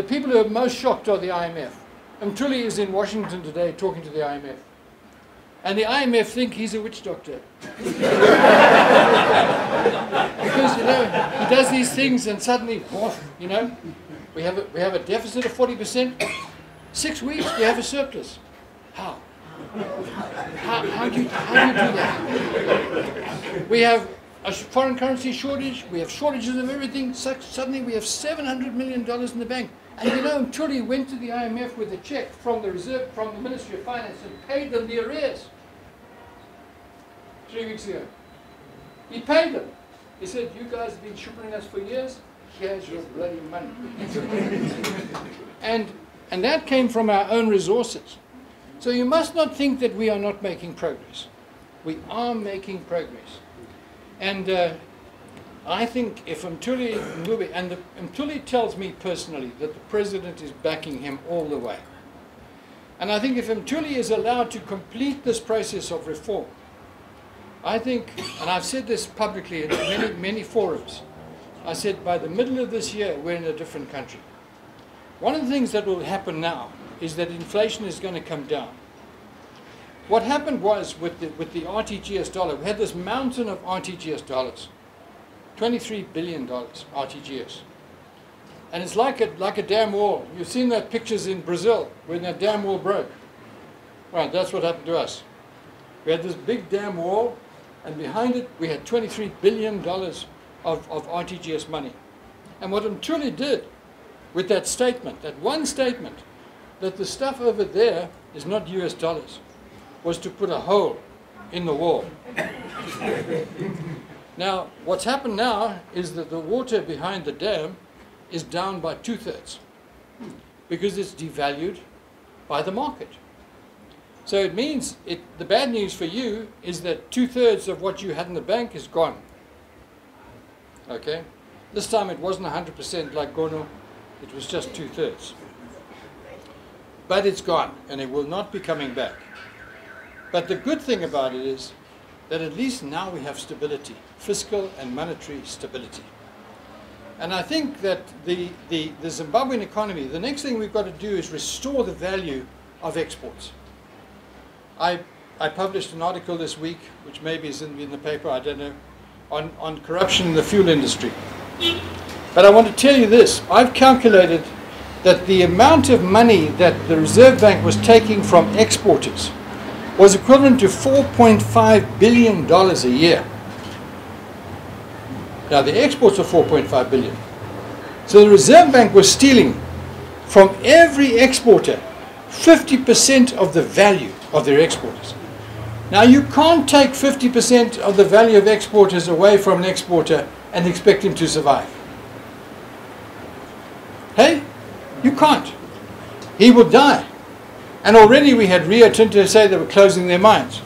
people who are most shocked are the IMF. Mthuli is in Washington today talking to the IMF. And the IMF think he's a witch doctor. Because, you know, he does these things and suddenly, you know, we have a deficit of 40%. 6 weeks, we have a surplus. How? How do you do that? We have a foreign currency shortage, we have shortages of everything, suddenly we have $700 million in the bank. And you know, Mthuli went to the IMF with a check from the Ministry of Finance and paid them the arrears 3 weeks ago. He paid them. He said, you guys have been sugaring us for years, here's your bloody money. and that came from our own resources. So you must not think that we are not making progress. We are making progress. And I think if Mthuli tells me personally that the president is backing him all the way. And I think if Mthuli is allowed to complete this process of reform, I think, and I've said this publicly in many, many forums, I said by the middle of this year, we're in a different country. One of the things that will happen now is that inflation is going to come down. What happened was with the RTGS dollar, we had this mountain of RTGS dollars, $23 billion RTGS. And it's like a dam wall. You've seen that pictures in Brazil when that dam wall broke. Right, that's what happened to us. We had this big dam wall, and behind it we had $23 billion of RTGS money. And what Mthuli did with that statement, that one statement, that the stuff over there is not US dollars, was to put a hole in the wall. Now, what's happened now is that the water behind the dam is down by 2/3 because it's devalued by the market. So it means, the bad news for you is that 2/3 of what you had in the bank is gone. Okay? This time it wasn't 100% like Gono, it was just 2/3. But it's gone, and it will not be coming back. But the good thing about it is that at least now we have stability, fiscal and monetary stability. And I think that the Zimbabwean economy, the next thing we've got to do is restore the value of exports. I published an article this week, which maybe is in the paper, I don't know, on corruption in the fuel industry. But I want to tell you this, I've calculated that the amount of money that the Reserve Bank was taking from exporters was equivalent to $4.5 billion a year. Now the exports are $4.5 billion. So the Reserve Bank was stealing from every exporter 50% of the value of their exporters. Now you can't take 50% of the value of exporters away from an exporter and expect him to survive. Hey? You can't. He will die. And already we had Rio Tinto say they were closing their mines.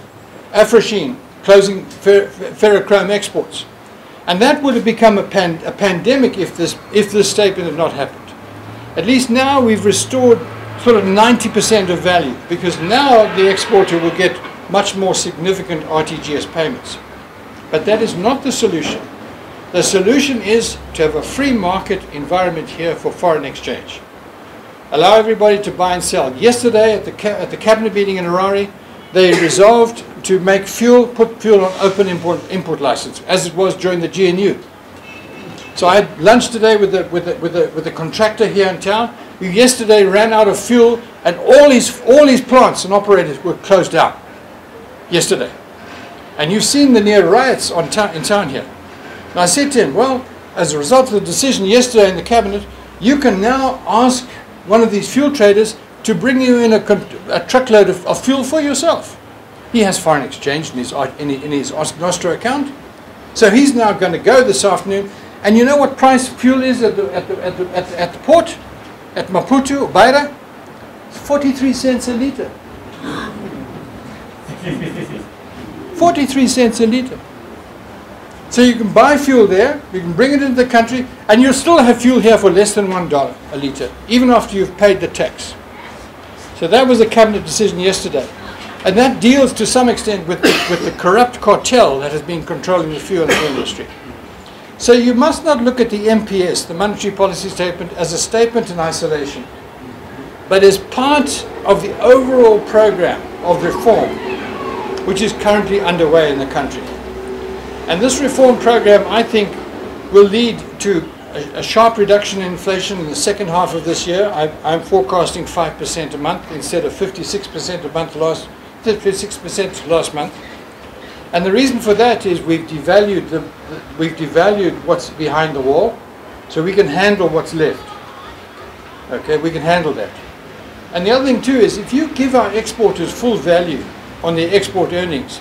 Afrashine closing ferrochrome exports. And that would have become a pandemic if this statement had not happened. At least now we've restored sort of 90% of value, because now the exporter will get much more significant RTGS payments. But that is not the solution. The solution is to have a free market environment here for foreign exchange. Allow everybody to buy and sell. Yesterday at the cabinet meeting in Harare, they resolved to make put fuel on open import license, as it was during the GNU. So I had lunch today with the contractor here in town. who yesterday ran out of fuel, and all his plants and operators were closed down yesterday. And you've seen the near riots in town here. And I said to him, well, as a result of the decision yesterday in the cabinet, you can now ask one of these fuel traders to bring you in a truckload of fuel for yourself. He has foreign exchange in his Nostro account. So he's now going to go this afternoon. And you know what price fuel is at the port? At Maputo, Beira? 43 cents a litre. 43 cents a litre. So you can buy fuel there, you can bring it into the country, and you'll still have fuel here for less than $1 a litre, even after you've paid the tax. So that was a cabinet decision yesterday. And that deals to some extent with the corrupt cartel that has been controlling the fuel industry. So you must not look at the MPS, the Monetary Policy Statement, as a statement in isolation, but as part of the overall program of reform which is currently underway in the country. And this reform program, I think, will lead to a sharp reduction in inflation in the second half of this year. I'm forecasting 5% a month instead of 56% a month 56% last month. And the reason for that is we've devalued what's behind the wall, so we can handle what's left. Okay, we can handle that. And the other thing too is if you give our exporters full value on their export earnings,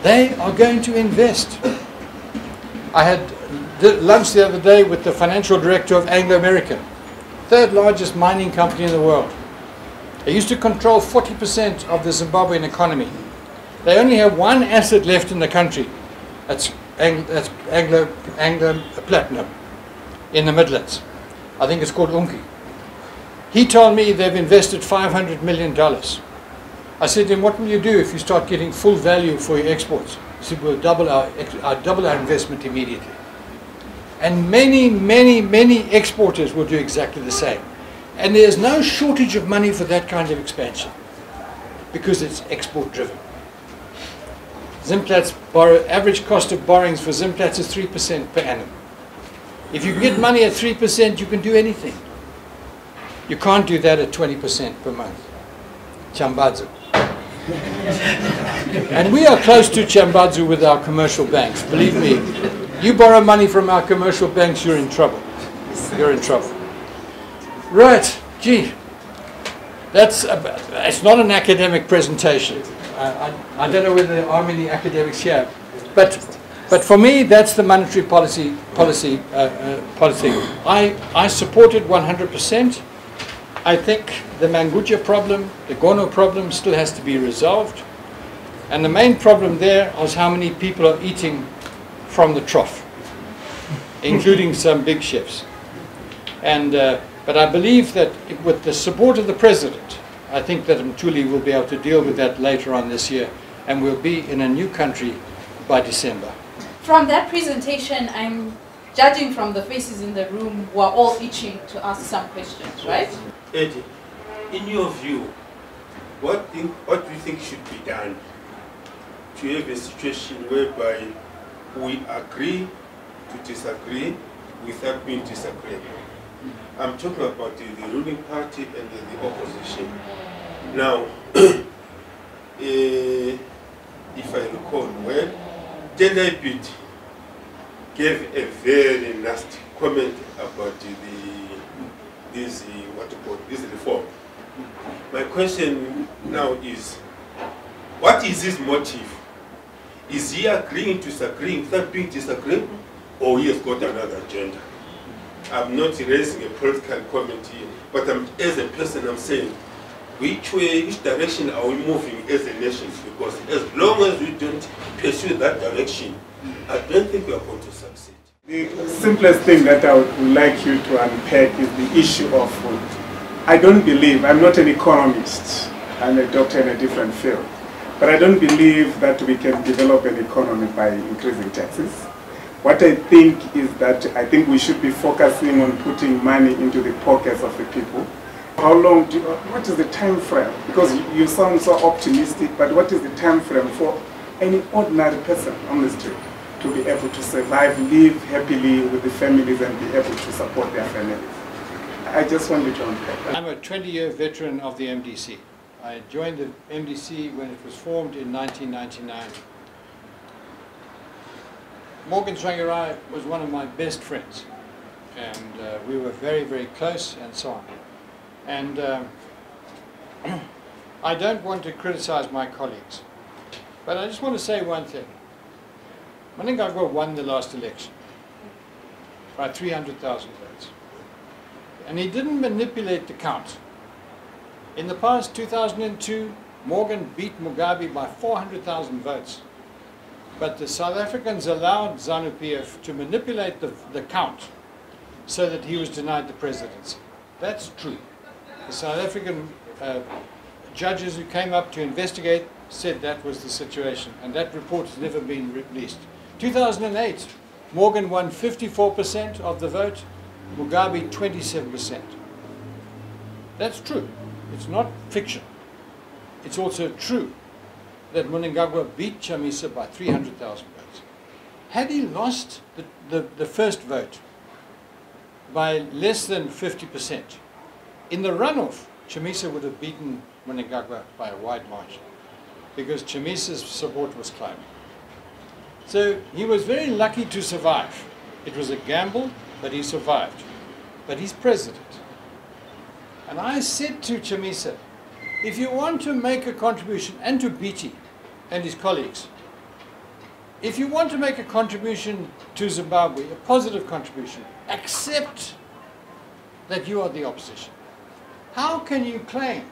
they are going to invest. I had lunch the other day with the financial director of Anglo American, third largest mining company in the world. They used to control 40% of the Zimbabwean economy. They only have one asset left in the country. That's Anglo Platinum in the Midlands. I think it's called Unki. He told me they've invested $500 million. I said to him, what will you do if you start getting full value for your exports? He said, we'll double our investment immediately. And many exporters will do exactly the same. And there's no shortage of money for that kind of expansion because it's export driven. Zimplat's average cost of borrowings for Zimplat's is 3% per annum. If you get money at 3%, you can do anything. You can't do that at 20% per month. Chambadzo. And we are close to Chambadzo with our commercial banks. Believe me, you borrow money from our commercial banks, you're in trouble. You're in trouble. Right, gee, it's not an academic presentation. I don't know whether there are many academics here, but for me, that's the monetary policy. I support it 100%. I think the Manguja problem, the Gono problem, still has to be resolved, and the main problem there is how many people are eating from the trough, including some big chefs. And but I believe that with the support of the President, I think that Mtuli will be able to deal with that later on this year, and we'll be in a new country by December. From that presentation, I'm judging from the faces in the room who are all itching to ask some questions, right? Eddie, in your view, what do you think should be done to have a situation whereby we agree to disagree without being disagreeable? I'm talking about the ruling party and the opposition. Now, if I recall well, Ndebele gave a very nasty comment about this reform. My question now is, what is his motive? Is he agreeing to disagree without being disagreeable, or he has got another agenda? I'm not raising a political comment here, but as a person, I'm saying, which direction are we moving as a nation? Because as long as we don't pursue that direction, I don't think we are going to succeed. The simplest thing that I would like you to unpack is the issue of food. I don't believe, I'm not an economist, I'm a doctor in a different field, but I don't believe that we can develop an economy by increasing taxes. What I think is that I think we should be focusing on putting money into the pockets of the people. How long what is the time frame? Because you sound so optimistic, but what is the time frame for any ordinary person on the street to be able to survive, live happily with the families and be able to support their families? I just wanted to unpack that. I'm a 20-year veteran of the MDC. I joined the MDC when it was formed in 1999. Morgan Tsvangirai was one of my best friends, and we were very, very close and so on. And I don't want to criticize my colleagues, but I just want to say one thing. Mnangagwa won the last election by 300,000 votes. And he didn't manipulate the count. In the past, 2002, Morgan beat Mugabe by 400,000 votes. But the South Africans allowed ZANU-PF to manipulate the count so that he was denied the presidency. That's true. The South African judges who came up to investigate said that was the situation, and that report has never been released. 2008, Morgan won 54% of the vote, Mugabe 27%. That's true. It's not fiction. It's also true that Mnangagwa beat Chamisa by 300,000 votes. Had he lost the first vote by less than 50%, in the runoff, Chamisa would have beaten Mnangagwa by a wide margin because Chamisa's support was climbing. So he was very lucky to survive. It was a gamble, but he survived. But he's president. And I said to Chamisa, if you want to make a contribution, and to Biti and his colleagues, if you want to make a contribution to Zimbabwe, a positive contribution, accept that you are the opposition. How can you claim,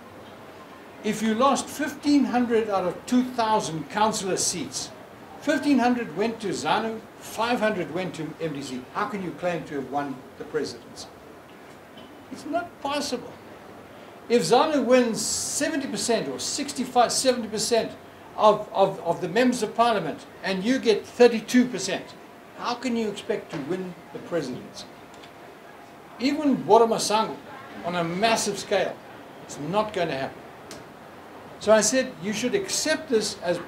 if you lost 1,500 out of 2,000 councillor seats, 1,500 went to ZANU, 500 went to MDC, how can you claim to have won the presidency? It's not possible. If ZANU wins 70% or 65, 70% of the members of parliament and you get 32%, how can you expect to win the presidency? Even Boramasango, on a massive scale, it's not going to happen. So I said, you should accept this as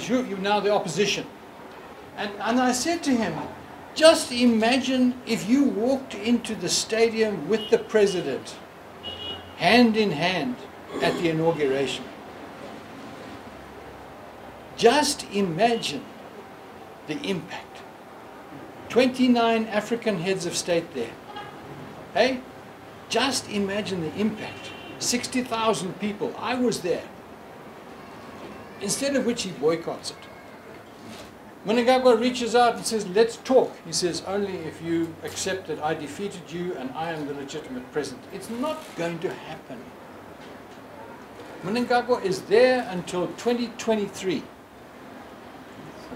you're now the opposition. And I said to him, just imagine if you walked into the stadium with the president, hand in hand at the inauguration. Just imagine the impact. 29 African heads of state there. Hey, just imagine the impact. 60,000 people. I was there. Instead of which he boycotts it. Mnangagwa reaches out and says, let's talk. He says, only if you accept that I defeated you and I am the legitimate president. It's not going to happen. Mnangagwa is there until 2023.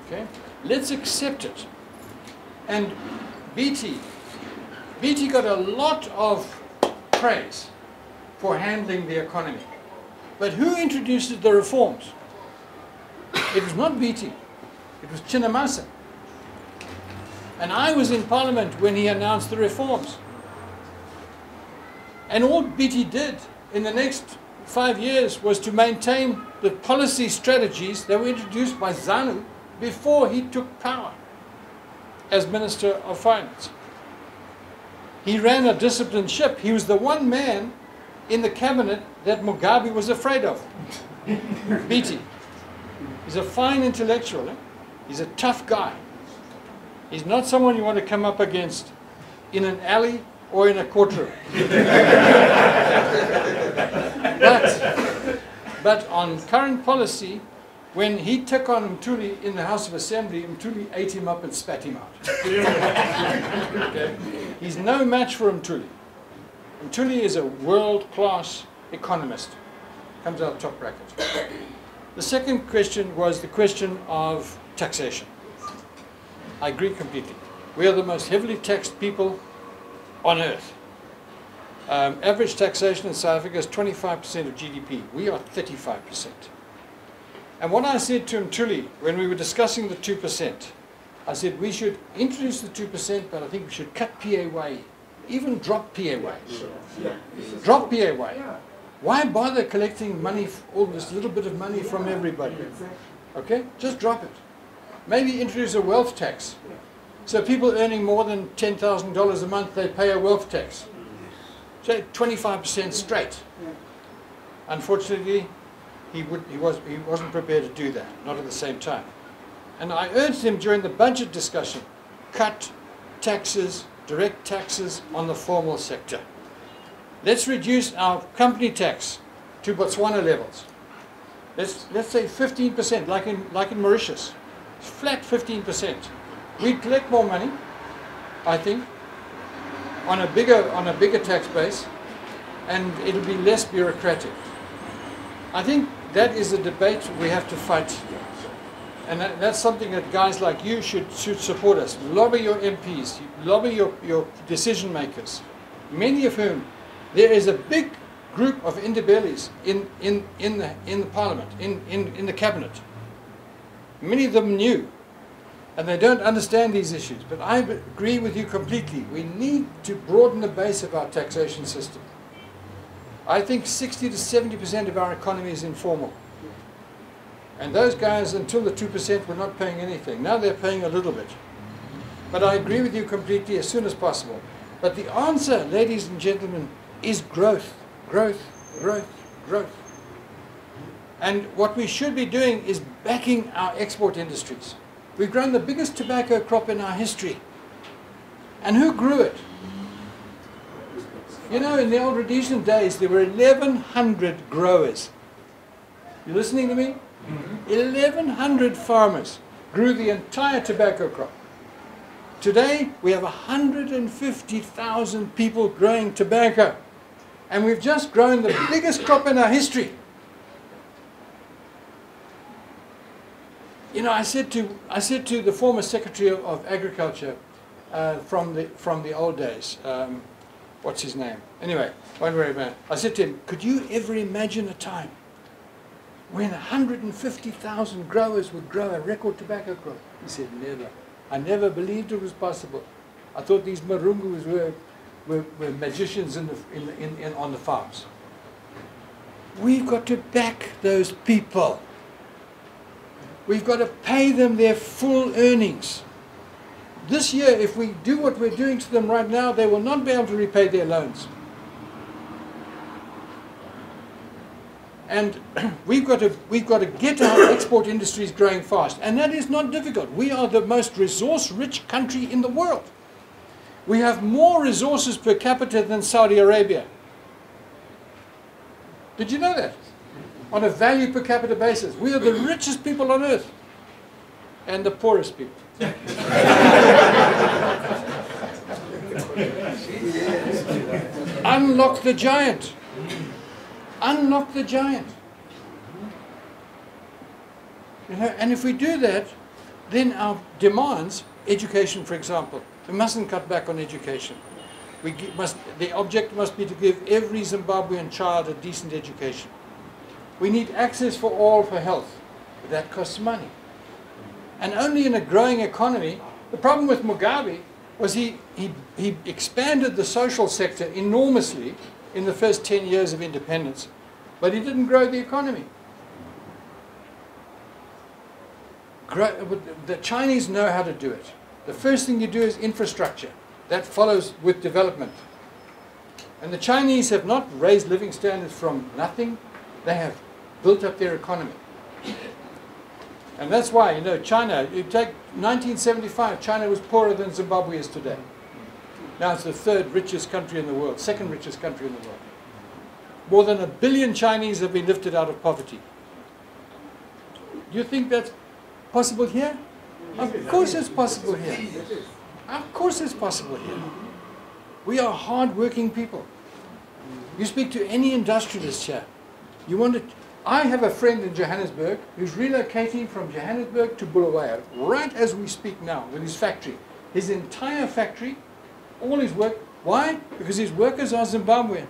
Okay? Let's accept it. And BT got a lot of praise for handling the economy. But who introduced the reforms? It was not BT. It was Chinamasa. And I was in Parliament when he announced the reforms. And all BT did in the next 5 years was to maintain the policy strategies that were introduced by ZANU before he took power as Minister of Finance. He ran a disciplined ship. He was the one man in the cabinet that Mugabe was afraid of. BT. He's a fine intellectual. Eh? He's a tough guy. He's not someone you want to come up against in an alley or in a courtroom. But on current policy, when he took on Mthuli in the House of Assembly, Mthuli ate him up and spat him out. Okay? He's no match for Mthuli. Mthuli is a world-class economist. Comes out top bracket. The second question was the question of taxation. I agree completely. We are the most heavily taxed people on earth. Average taxation in South Africa is 25% of GDP. We are 35%. And what I said to Mthuli when we were discussing the 2%, I said we should introduce the 2%, but I think we should cut PAYE, even drop PAYE. Drop PAYE. Why bother collecting money, all this little bit of money from everybody? Okay, just drop it. Maybe introduce a wealth tax. So people earning more than $10,000 a month, they pay a wealth tax. say 25% straight. Unfortunately, he wasn't prepared to do that, not at the same time. And I urged him during the budget discussion, cut taxes, direct taxes on the formal sector. Let's reduce our company tax to Botswana levels. Let's say 15%, like in Mauritius, flat 15%. We'd collect more money, I think, on a bigger tax base, and it'll be less bureaucratic. I think that is a debate we have to fight, and that's something that guys like you should support us. Lobby your MPs, lobby your decision makers, many of whom there is a big group of Ndebeles in the parliament, in the cabinet. Many of them new, and they don't understand these issues. But I agree with you completely. We need to broaden the base of our taxation system. I think 60 to 70% of our economy is informal. And those guys, until the 2%, were not paying anything. Now they're paying a little bit. But I agree with you completely, as soon as possible. But the answer, ladies and gentlemen, is growth, growth, growth, growth. And what we should be doing is backing our export industries. We've grown the biggest tobacco crop in our history. And who grew it? You know, in the old Rhodesian days, there were 1,100 growers. You listening to me? 1,100 farmers grew the entire tobacco crop. Today, we have 150,000 people growing tobacco. And we've just grown the biggest crop in our history. You know, I said to the former Secretary of Agriculture from the old days, what's his name? Anyway, won't worry about it. I said to him, could you ever imagine a time when 150,000 growers would grow a record tobacco crop? He said, never. I never believed it was possible. I thought these Marungus were magicians on the farms. We've got to back those people. We've got to pay them their full earnings. This year, if we do what we're doing to them right now, they will not be able to repay their loans. And we've got to get our export industries growing fast. And that is not difficult. We are the most resource-rich country in the world. We have more resources per capita than Saudi Arabia. Did you know that? On a value per capita basis. We are the richest people on earth. And the poorest people. Unlock the giant. Unlock the giant. You know, and if we do that, then our demands, education for example, we mustn't cut back on education. The object must be to give every Zimbabwean child a decent education. We need access for all for health, but that costs money. And only in a growing economy, the problem with Mugabe was he expanded the social sector enormously in the first 10 years of independence, but he didn't grow the economy. The Chinese know how to do it. The first thing you do is infrastructure. That follows with development. And the Chinese have not raised living standards from nothing. They have built up their economy. And that's why, you know, China, you take 1975, China was poorer than Zimbabwe is today. Now it's the third richest country in the world, second richest country in the world. More than 1 billion Chinese have been lifted out of poverty. Do you think that's possible here? Of course it's possible here. Of course it's possible here. We are hard-working people. You speak to any industrialist here. I have a friend in Johannesburg who's relocating from Johannesburg to Bulawayo right as we speak now with his factory. His entire factory, all his work. Why? Because his workers are Zimbabwean.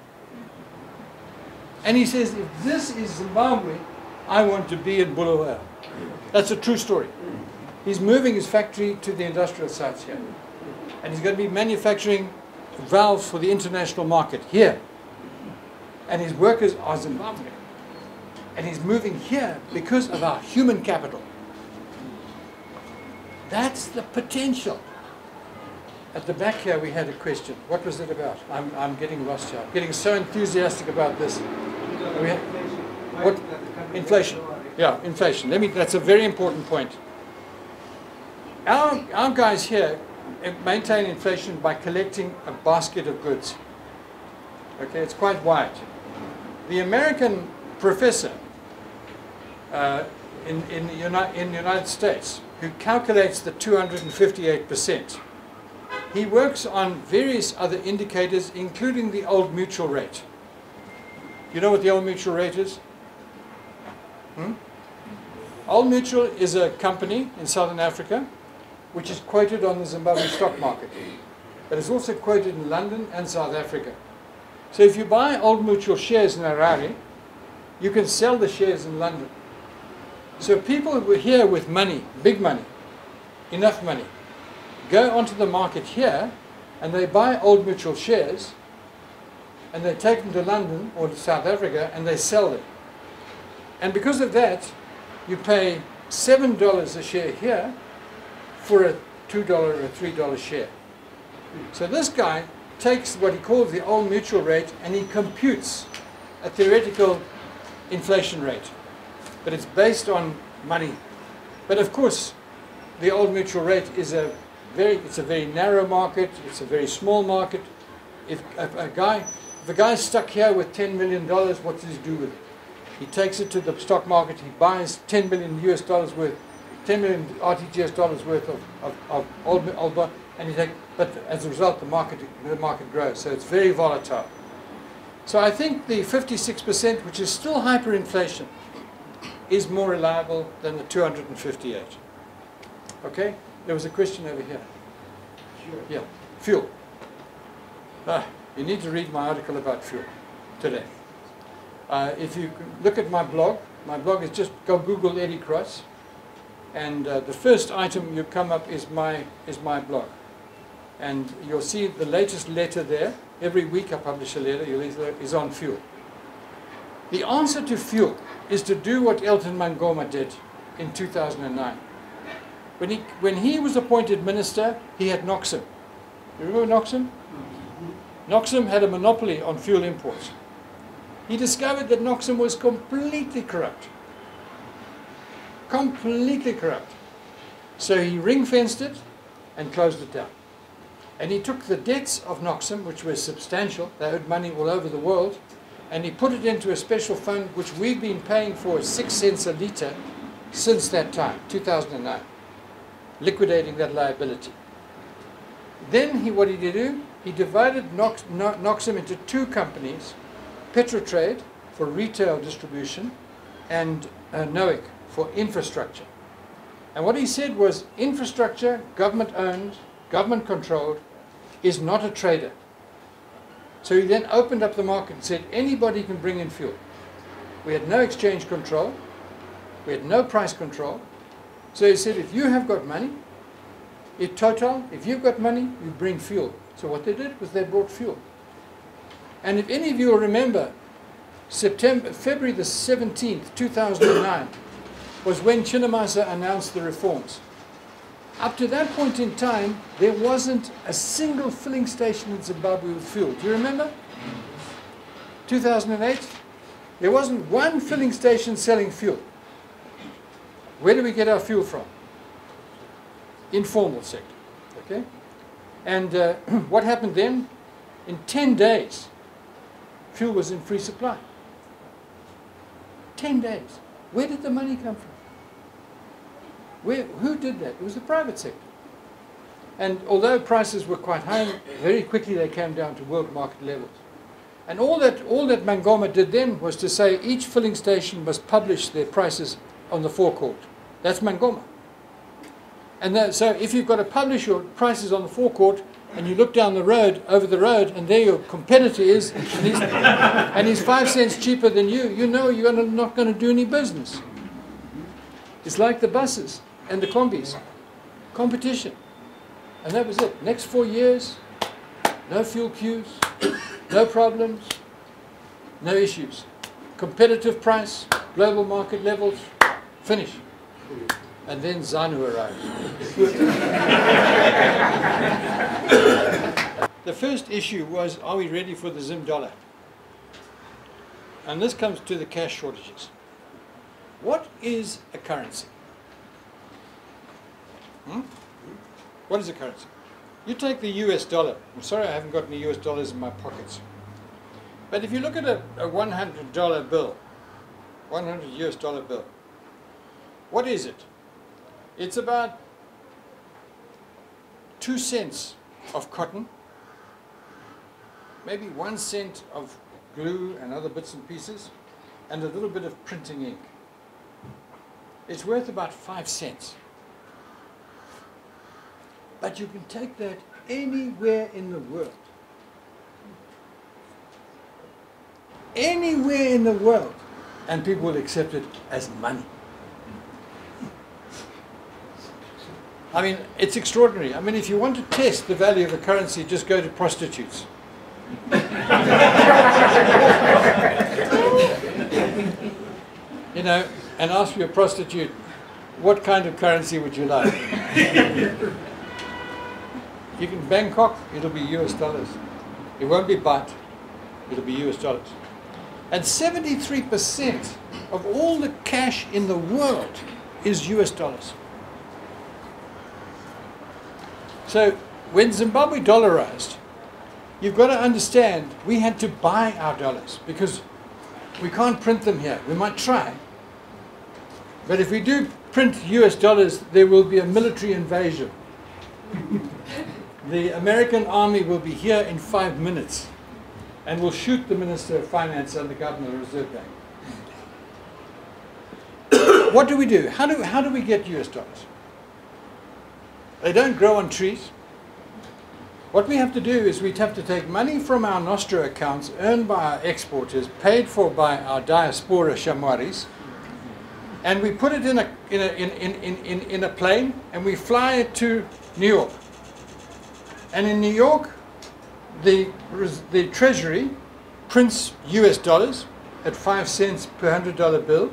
And he says, if this is Zimbabwe, I want to be in Bulawayo. That's a true story. He's moving his factory to the industrial sites here. And he's going to be manufacturing valves for the international market here. And his workers are Zimbabwean. And he's moving here because of our human capital. That's the potential. At the back here, we had a question. What was it about? I'm getting lost here. I'm getting so enthusiastic about this. What? Inflation. Yeah, inflation. That's a very important point. Our guys here maintain inflation by collecting a basket of goods. Okay, it's quite wide. The American professor in the United States, who calculates the 258%, he works on various other indicators, including the old mutual rate. You know what the old mutual rate is? Old Mutual is a company in Southern Africa which is quoted on the Zimbabwe stock market, but it's also quoted in London and South Africa. So if you buy Old Mutual shares in Harare, you can sell the shares in London. So people who are here with money, big money, enough money, go onto the market here and they buy Old Mutual shares and they take them to London or to South Africa and they sell them. And because of that, you pay $7 a share here for a $2 or a $3 share. So this guy takes what he calls the old mutual rate and he computes a theoretical inflation rate. But it's based on money. But of course, the old mutual rate is it's a very narrow market, it's a very small market. If a guy's stuck here with $10 million, what does he do with it? He takes it to the stock market, he buys 10 million US dollars worth, 10 million RTGS dollars worth of old bond, and but as a result the market grows, so it's very volatile. So I think the 56%, which is still hyperinflation, is more reliable than the 258. Okay? There was a question over here. Sure. Yeah. Fuel. You need to read my article about fuel today. If you look at my blog is just go Google Eddie Cross, and the first item you come up is my blog, and you'll see the latest letter there. Every week I publish a letter. Is on fuel. The answer to fuel is to do what Elton Mangoma did in 2009. When he was appointed minister, he had Noxum. You remember Noxum? Noxum had a monopoly on fuel imports. He discovered that Noxum was completely corrupt. Completely corrupt. So he ring-fenced it and closed it down. And he took the debts of Noxum, which were substantial, they owed money all over the world, and he put it into a special fund which we've been paying for 6 cents a litre since that time, 2009, liquidating that liability. Then what did he do? He divided Noxum into two companies, Petrotrade for retail distribution and NOIC for infrastructure. And what he said was infrastructure, government owned, government controlled, is not a trader. So he then opened up the market and said anybody can bring in fuel. We had no exchange control, we had no price control. So he said if you have got money, if you've got money, you bring fuel. So what they did was they brought fuel. And if any of you will remember, February the 17th, 2009, was when Chinamasa announced the reforms. Up to that point in time, there wasn't a single filling station in Zimbabwe with fuel. Do you remember? 2008? There wasn't one filling station selling fuel. Where do we get our fuel from? Informal sector. Okay? And what happened then? In 10 days, fuel was in free supply. 10 days. Where did the money come from? Who did that? It was the private sector. And although prices were quite high, very quickly they came down to world market levels. And all that Mangoma did then was to say each filling station must publish their prices on the forecourt. That's Mangoma. And so if you've got to publish your prices on the forecourt, and you look down the road, over the road, and there your competitor is, and he's 5 cents cheaper than you, you know you're not going to do any business. It's like the buses and the combis. Competition. And that was it. Next 4 years, no fuel queues, no problems, no issues. Competitive price, global market levels, finish. And then ZANU arrived. The first issue was, are we ready for the Zim dollar? And this comes to the cash shortages. What is a currency? What is a currency? You take the US dollar. I'm sorry I haven't got any US dollars in my pockets. But if you look at a $100 bill, 100 US dollar bill, what is it? It's about 2 cents of cotton, maybe 1 cent of glue and other bits and pieces, and a little bit of printing ink. It's worth about 5 cents. But you can take that anywhere in the world. Anywhere in the world, and people will accept it as money. I mean, it's extraordinary. I mean, if you want to test the value of a currency, just go to prostitutes. You know, and ask your prostitute, what kind of currency would you like? You can Bangkok, it'll be US dollars. It won't be baht, it'll be US dollars. And 73% of all the cash in the world is US dollars. So when Zimbabwe dollarized, you've got to understand we had to buy our dollars because we can't print them here. We might try. But if we do print US dollars, there will be a military invasion. The American army will be here in 5 minutes and will shoot the Minister of Finance and the Governor of the Reserve Bank. What do we do? How do we get US dollars? They don't grow on trees. What we have to do is we'd have to take money from our Nostro accounts earned by our exporters, paid for by our diaspora Shamwaris, and we put it in a plane and we fly it to New York. And in New York, the Treasury prints US dollars at 5 cents per $100 bill,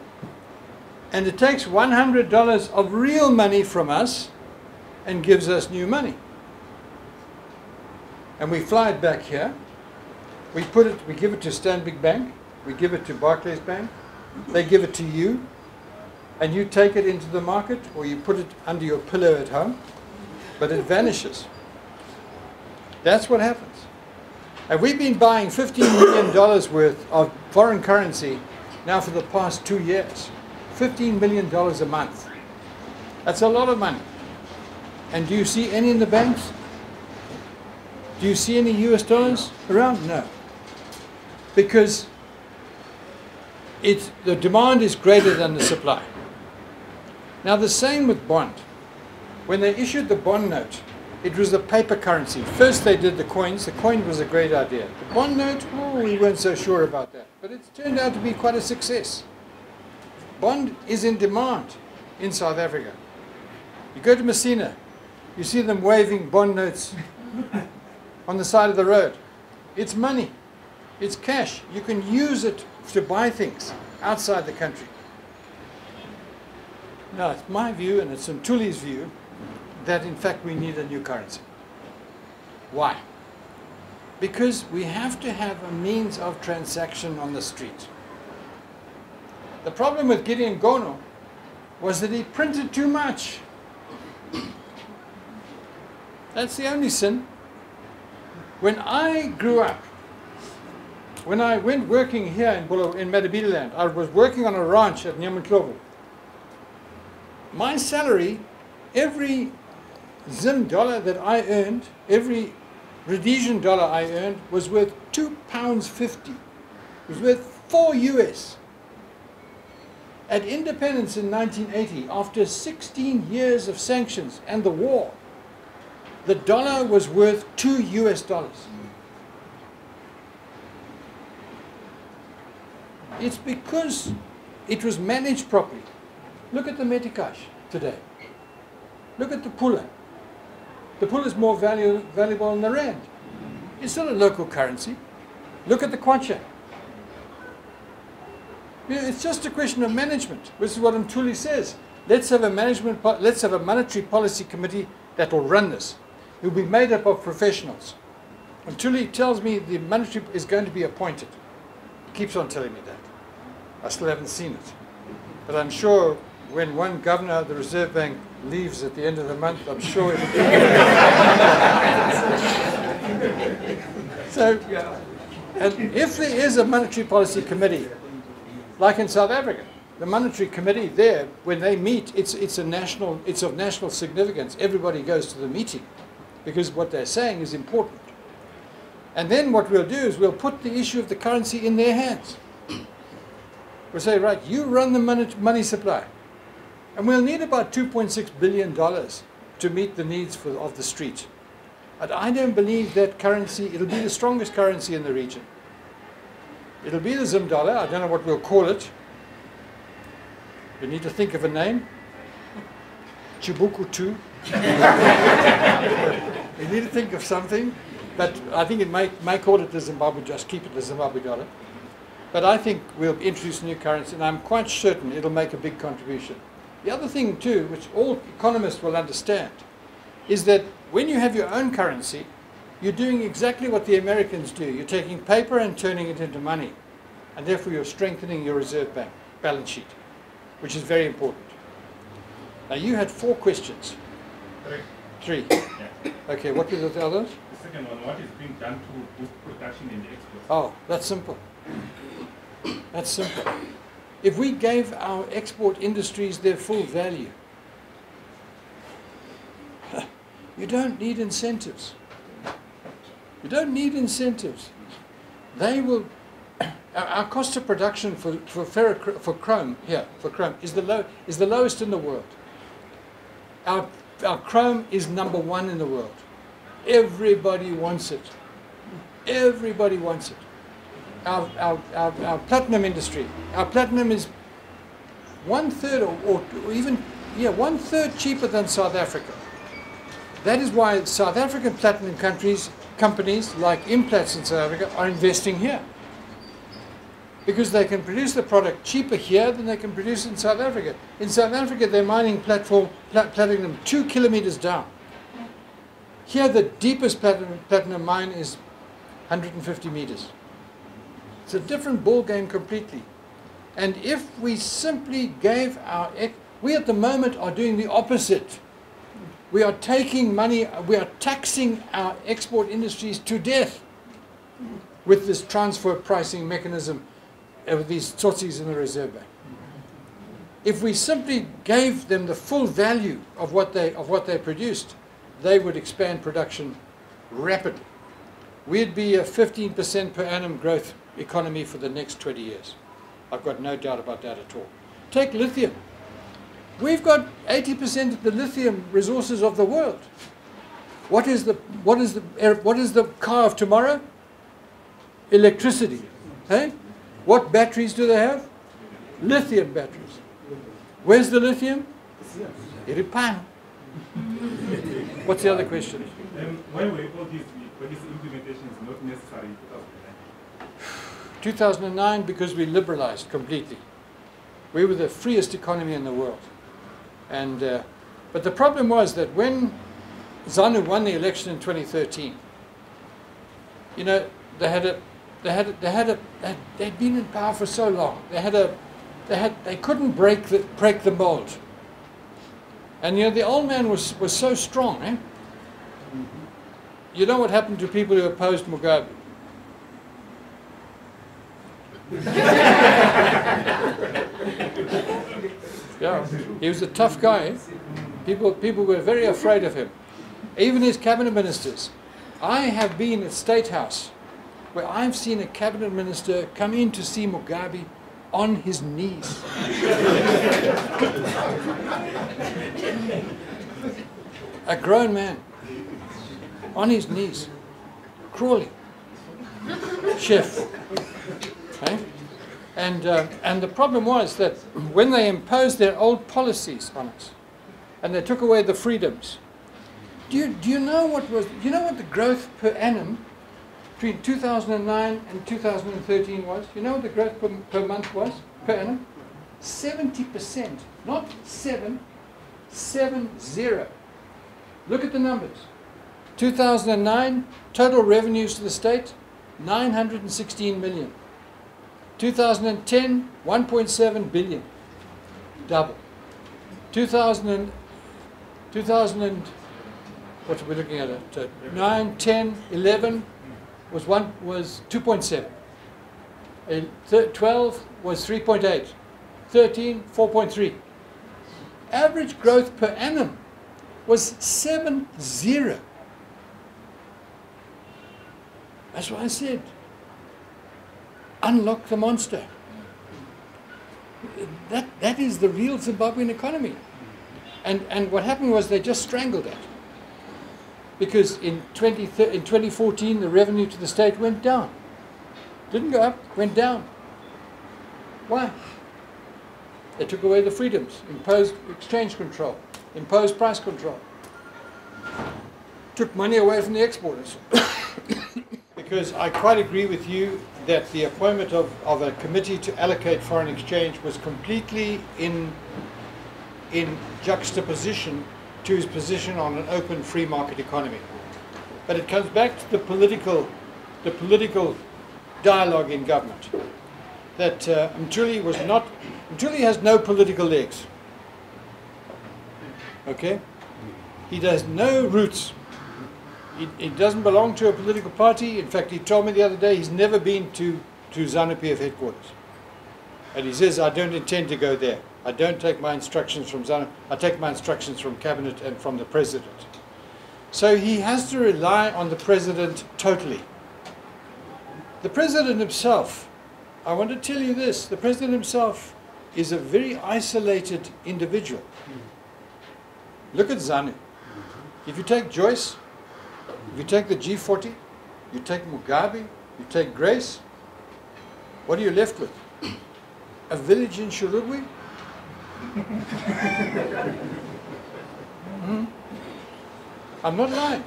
and it takes $100 of real money from us and gives us new money. And we fly it back here. We give it to Stanbic Bank, we give it to Barclays Bank, they give it to you, and you take it into the market or you put it under your pillow at home, but it vanishes. That's what happens. And we've been buying $15 million worth of foreign currency now for the past 2 years. $15 million a month. That's a lot of money. And do you see any in the banks? Do you see any US dollars around? No. Because the demand is greater than the supply. Now the same with bond. When they issued the bond note, it was a paper currency. First they did the coins. The coin was a great idea. The bond note, we weren't so sure about that. But it's turned out to be quite a success. Bond is in demand in South Africa. You go to Messina, you see them waving bond notes on the side of the road. It's money. It's cash. You can use it to buy things outside the country. Now, it's my view, and it's Ntuli's view, that in fact we need a new currency. Why? Because we have to have a means of transaction on the street. The problem with Gideon Gono was that he printed too much. That's the only sin. When I grew up, when I went working here in Ndebele, I was working on a ranch at Nyamatlovo. My salary, every Zim dollar that I earned, every Rhodesian dollar I earned was worth £2.50. It was worth 4 US. At independence in 1980, after 16 years of sanctions and the war, the dollar was worth 2 US dollars. It's because it was managed properly. Look at the Metikash today. Look at the Pula. The Pula is more valuable than the Rand. It's not a local currency. Look at the Kwacha. You know, it's just a question of management. This is what Ntuli says. let's have a let's have a monetary policy committee that will run this. It will be made up of professionals. Until he tells me the monetary is going to be appointed. He keeps on telling me that. I still haven't seen it. But I'm sure when one governor of the Reserve Bank leaves at the end of the month, I'm sure it'll be. So, and if there is a monetary policy committee, like in South Africa, the monetary committee there, when they meet, it's of national significance. Everybody goes to the meeting because what they're saying is important. And then what we'll do is we'll put the issue of the currency in their hands. We'll say, right, you run the money supply. And we'll need about $2.6 billion to meet the needs of the street. But I don't believe that currency, it'll be the strongest currency in the region. It'll be the Zim dollar. I don't know what we'll call it. We need to think of a name. Chibuku 2. We need to think of something. But I think it may call it the Zimbabwe, just keep it the Zimbabwe dollar. But I think we'll introduce a new currency, and I'm quite certain it'll make a big contribution. The other thing too, which all economists will understand, is that when you have your own currency, you're doing exactly what the Americans do. You're taking paper and turning it into money. And therefore you're strengthening your reserve bank balance sheet, which is very important. Now you had 4 questions. 3. Yeah. Okay, what were the others? The second one, what is being done to boost production in exports? Oh, that's simple. That's simple. If we gave our export industries their full value, you don't need incentives. You don't need incentives. They will. Our cost of production for chrome is the lowest in the world. Our chrome is #1 in the world. Everybody wants it. Everybody wants it. Our platinum industry. Our platinum is 1/3 or even 1/3 cheaper than South Africa. That is why South African platinum companies like Implats in South Africa are investing here. Because they can produce the product cheaper here than they can produce in South Africa. In South Africa, they're mining platinum 2 kilometers down. Here, the deepest platinum mine is 150 meters. It's a different ball game completely. And if we simply gave we at the moment are doing the opposite. We are taking money, we are taxing our export industries to death with this transfer pricing mechanism of these tsotsis in the Reserve Bank. If we simply gave them the full value of what they produced, they would expand production rapidly. We'd be a 15% per annum growth economy for the next 20 years. I've got no doubt about that at all. Take lithium. We've got 80% of the lithium resources of the world. What is the car of tomorrow? Electricity. Hey? What batteries do they have? Lithium batteries. Where's the lithium? Iripana. What's the other question? Why were all these implementations not necessary in 2009? 2009, because we liberalized completely. We were the freest economy in the world. And, but the problem was that when ZANU won the election in 2013, you know, they'd been in power for so long. They couldn't break the mold. And you know, the old man was so strong, eh? You know what happened to people who opposed Mugabe? Yeah, he was a tough guy. Eh? People were very afraid of him. Even his cabinet ministers. I have been at State House where I've seen a cabinet minister come in to see Mugabe on his knees. A grown man on his knees, crawling. Chef. Okay? And the problem was that when they imposed their old policies on us, and they took away the freedoms, do you know what the growth per annum between 2009 and 2013 was? You know what the growth per month was, per annum? 70%, not 7, 7-0. Look at the numbers. 2009, total revenues to the state, 916 million. 2010, 1.7 billion, double. 2000, what are we looking at? 9, 10, 11 was 2.7. 12 was 3.8. 13, 4.3. Average growth per annum was 7-0. That's what I said. Unlock the monster. That is the real Zimbabwean economy. And what happened was they just strangled it. Because in 2014, the revenue to the state went down. Didn't go up, went down. Why? They took away the freedoms, imposed exchange control, imposed price control. Took money away from the exporters. Because I quite agree with you that the appointment of a committee to allocate foreign exchange was completely in juxtaposition to his position on an open free market economy. But it comes back to the political dialogue in government. That Mtuli has no political legs. Okay? He has no roots. He doesn't belong to a political party. In fact, he told me the other day he's never been to ZANU-PF headquarters. And he says, I don't intend to go there. I don't take my instructions from ZANU. I take my instructions from cabinet and from the president. So he has to rely on the president totally. The president himself, I want to tell you this, the president himself is a very isolated individual. Look at ZANU. If you take Joyce, if you take the G40, you take Mugabe, you take Grace, what are you left with? A village in Shurugwi? I'm not lying.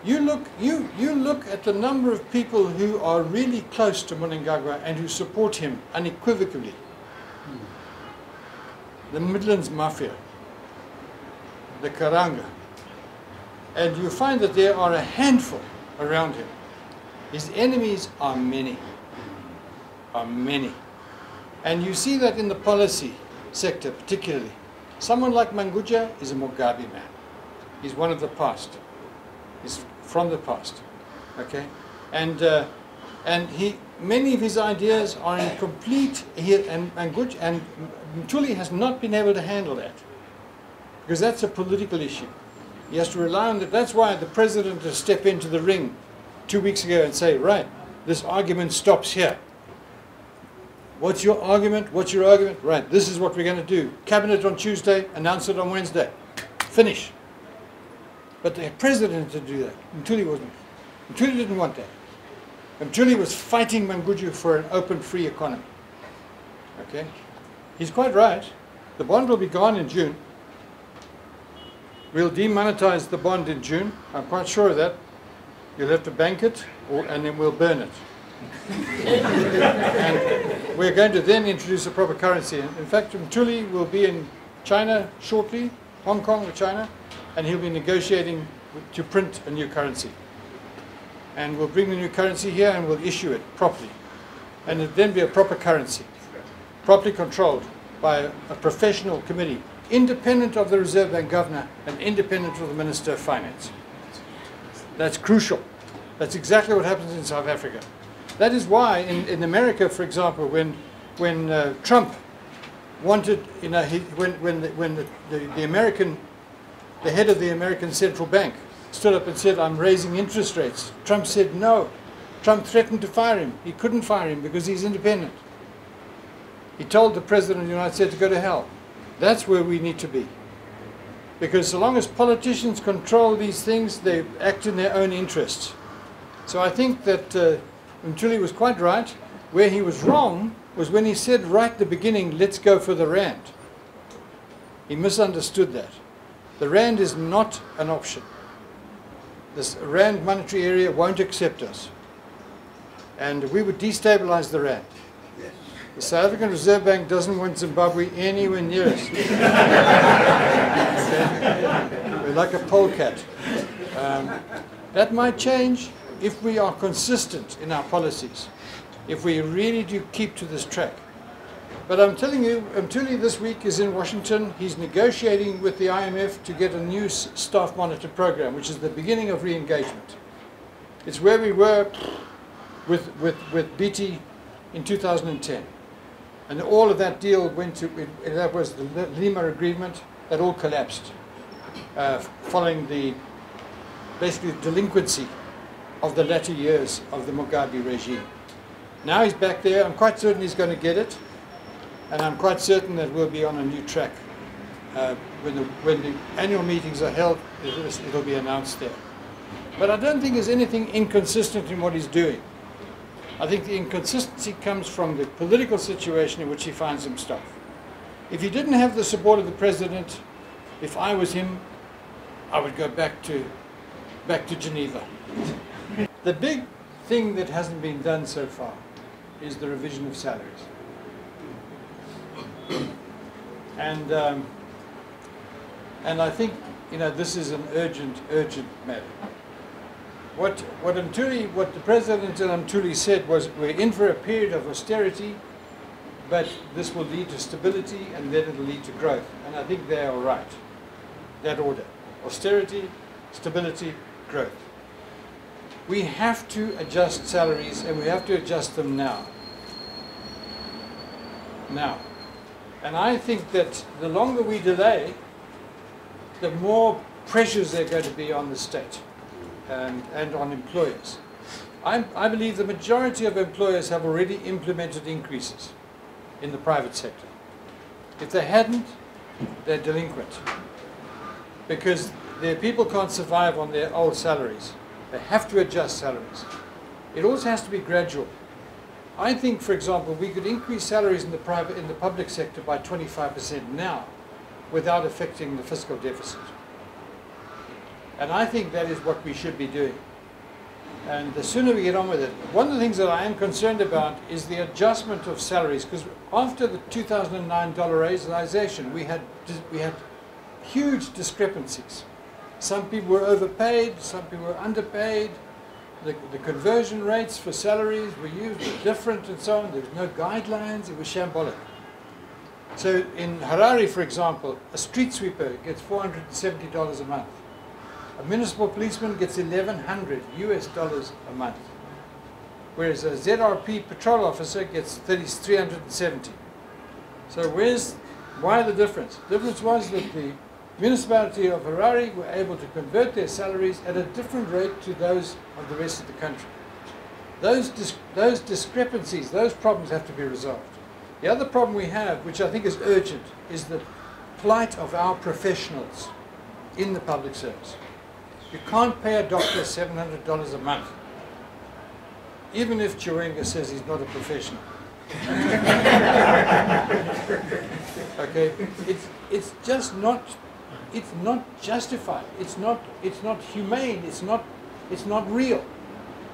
You look at the number of people who are really close to Mnangagwa and who support him unequivocally. The Midlands Mafia, the Karanga. And you find that there are a handful around him. His enemies are many. And you see that in the policy sector particularly. Someone like Manguja is a Mugabe man. He's one of the past. He's from the past. Okay? And many of his ideas are in complete, and Mtuli has not been able to handle that. Because that's a political issue. He has to rely on that. That's why the president has stepped into the ring 2 weeks ago and say, right, this argument stops here. What's your argument? What's your argument? Right, this is what we're going to do. Cabinet on Tuesday, announce it on Wednesday. Finish. But the president had to do that. Mtuli wasn't. Mtuli didn't want that. Mtuli was fighting Manguju for an open, free economy. Okay? He's quite right. The bond will be gone in June. We'll demonetize the bond in June. I'm quite sure of that. You'll have to bank it, and then we'll burn it. And we're going to then introduce a proper currency. In fact, Mtuli will be in China shortly, Hong Kong or China, and he'll be negotiating to print a new currency. And we'll bring the new currency here and we'll issue it properly. And it'll then be a proper currency, properly controlled by a professional committee, independent of the Reserve Bank governor and independent of the Minister of Finance. That's crucial. That's exactly what happens in South Africa. That is why in America, for example, when Trump wanted, when the head of the American Central Bank stood up and said, I'm raising interest rates, Trump said no. Trump threatened to fire him. He couldn't fire him because he's independent. He told the President of the United States to go to hell. That's where we need to be. Because so long as politicians control these things, they act in their own interests. So I think that Mtuli was quite right. Where he was wrong was when he said right at the beginning, let's go for the rand. He misunderstood that. The rand is not an option. This rand monetary area won't accept us. And we would destabilize the rand. Yes. The South African Reserve Bank doesn't want Zimbabwe anywhere near us. Okay? We're like a polecat. That might change if we are consistent in our policies, if we really do keep to this track. But I'm telling you, Mtuli this week is in Washington. He's negotiating with the IMF to get a new staff monitor program, which is the beginning of re-engagement. It's where we were with BT in 2010. And all of that deal went to, that was the Lima agreement, that all collapsed following the, basically, delinquency of the latter years of the Mugabe regime. Now he's back there. I'm quite certain he's going to get it. And I'm quite certain that we'll be on a new track. When the annual meetings are held, it'll be announced there. But I don't think there's anything inconsistent in what he's doing. I think the inconsistency comes from the political situation in which he finds himself. If he didn't have the support of the president, if I was him, I would go back to Geneva. The big thing that hasn't been done so far is the revision of salaries. And I think, you know, this is an urgent matter. What the President and Mtuli said was, we're in for a period of austerity, but this will lead to stability and then it'll lead to growth. And I think they are right. That order: austerity, stability, growth. We have to adjust salaries, and we have to adjust them now. Now. And I think that the longer we delay, the more pressures there are going to be on the state and on employers. I believe the majority of employers have already implemented increases in the private sector. If they hadn't, they're delinquent, because their people can't survive on their old salaries. They have to adjust salaries. It also has to be gradual. I think, for example, we could increase salaries in the public sector by 25% now without affecting the fiscal deficit. And I think that is what we should be doing. And the sooner we get on with it. One of the things that I am concerned about is the adjustment of salaries, because after the 2009 dollarization, we had huge discrepancies. Some people were overpaid, some people were underpaid. The conversion rates for salaries were different and so on. There was no guidelines. It was shambolic. So in Harare, for example, a street sweeper gets $470 a month. A municipal policeman gets $1,100 US a month. Whereas a ZRP patrol officer gets $370. So why the difference? The difference was that the municipality of Harare were able to convert their salaries at a different rate to those of the rest of the country. Those discrepancies, those problems have to be resolved. The other problem we have, which I think is urgent, is the plight of our professionals in the public service. You can't pay a doctor $700 a month, even if Chiwenga says he's not a professional. Okay, it's just not. It's not justified. It's not humane. It's not real.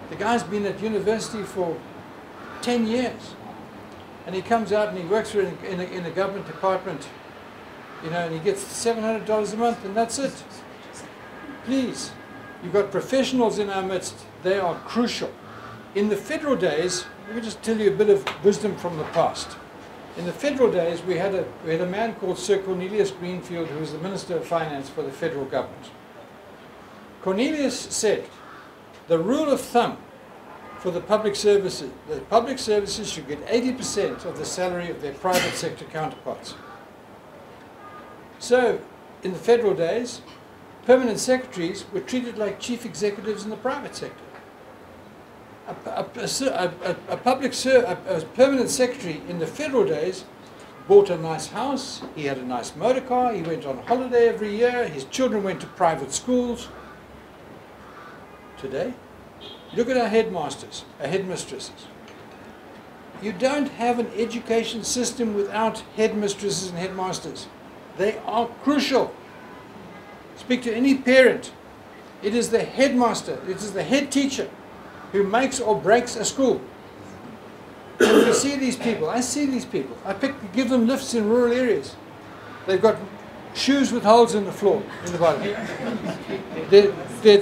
The guy's been at university for 10 years, and he comes out and he works in a government department, you know, and he gets $700 a month, and that's it. Please, you've got professionals in our midst. They are crucial. In the federal days, let me just tell you a bit of wisdom from the past. In the federal days, we had a man called Sir Cornelius Greenfield, who was the Minister of Finance for the federal government. Cornelius said, the rule of thumb for the public services should get 80% of the salary of their private sector counterparts. So, in the federal days, permanent secretaries were treated like chief executives in the private sector. A permanent secretary in the federal days bought a nice house, he had a nice motor car, he went on holiday every year, his children went to private schools. Today, look at our headmasters, our headmistresses. You don't have an education system without headmistresses and headmasters. They are crucial. Speak to any parent. It is the headmaster, it is the head teacher who makes or breaks a school. And you see these people, I see these people. I give them lifts in rural areas. They've got shoes with holes in the floor, in the bottom. Their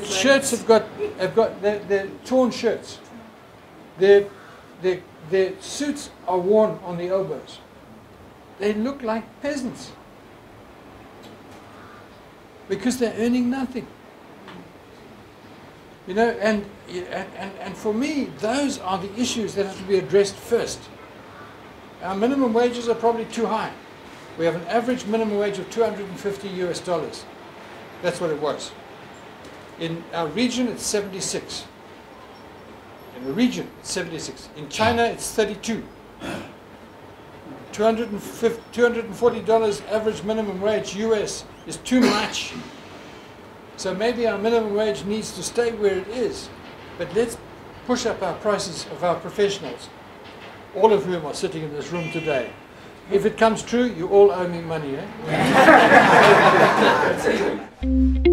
shirts they're torn shirts. Their suits are worn on the elbows. They look like peasants because they're earning nothing. You know, and for me, those are the issues that have to be addressed first. Our minimum wages are probably too high. We have an average minimum wage of $250 US. That's what it was. In our region, it's 76. In the region, it's 76. In China, it's 32. $240 average minimum wage US is too much. So maybe our minimum wage needs to stay where it is, but let's push up our prices of our professionals, all of whom are sitting in this room today. If it comes true, you all owe me money, eh?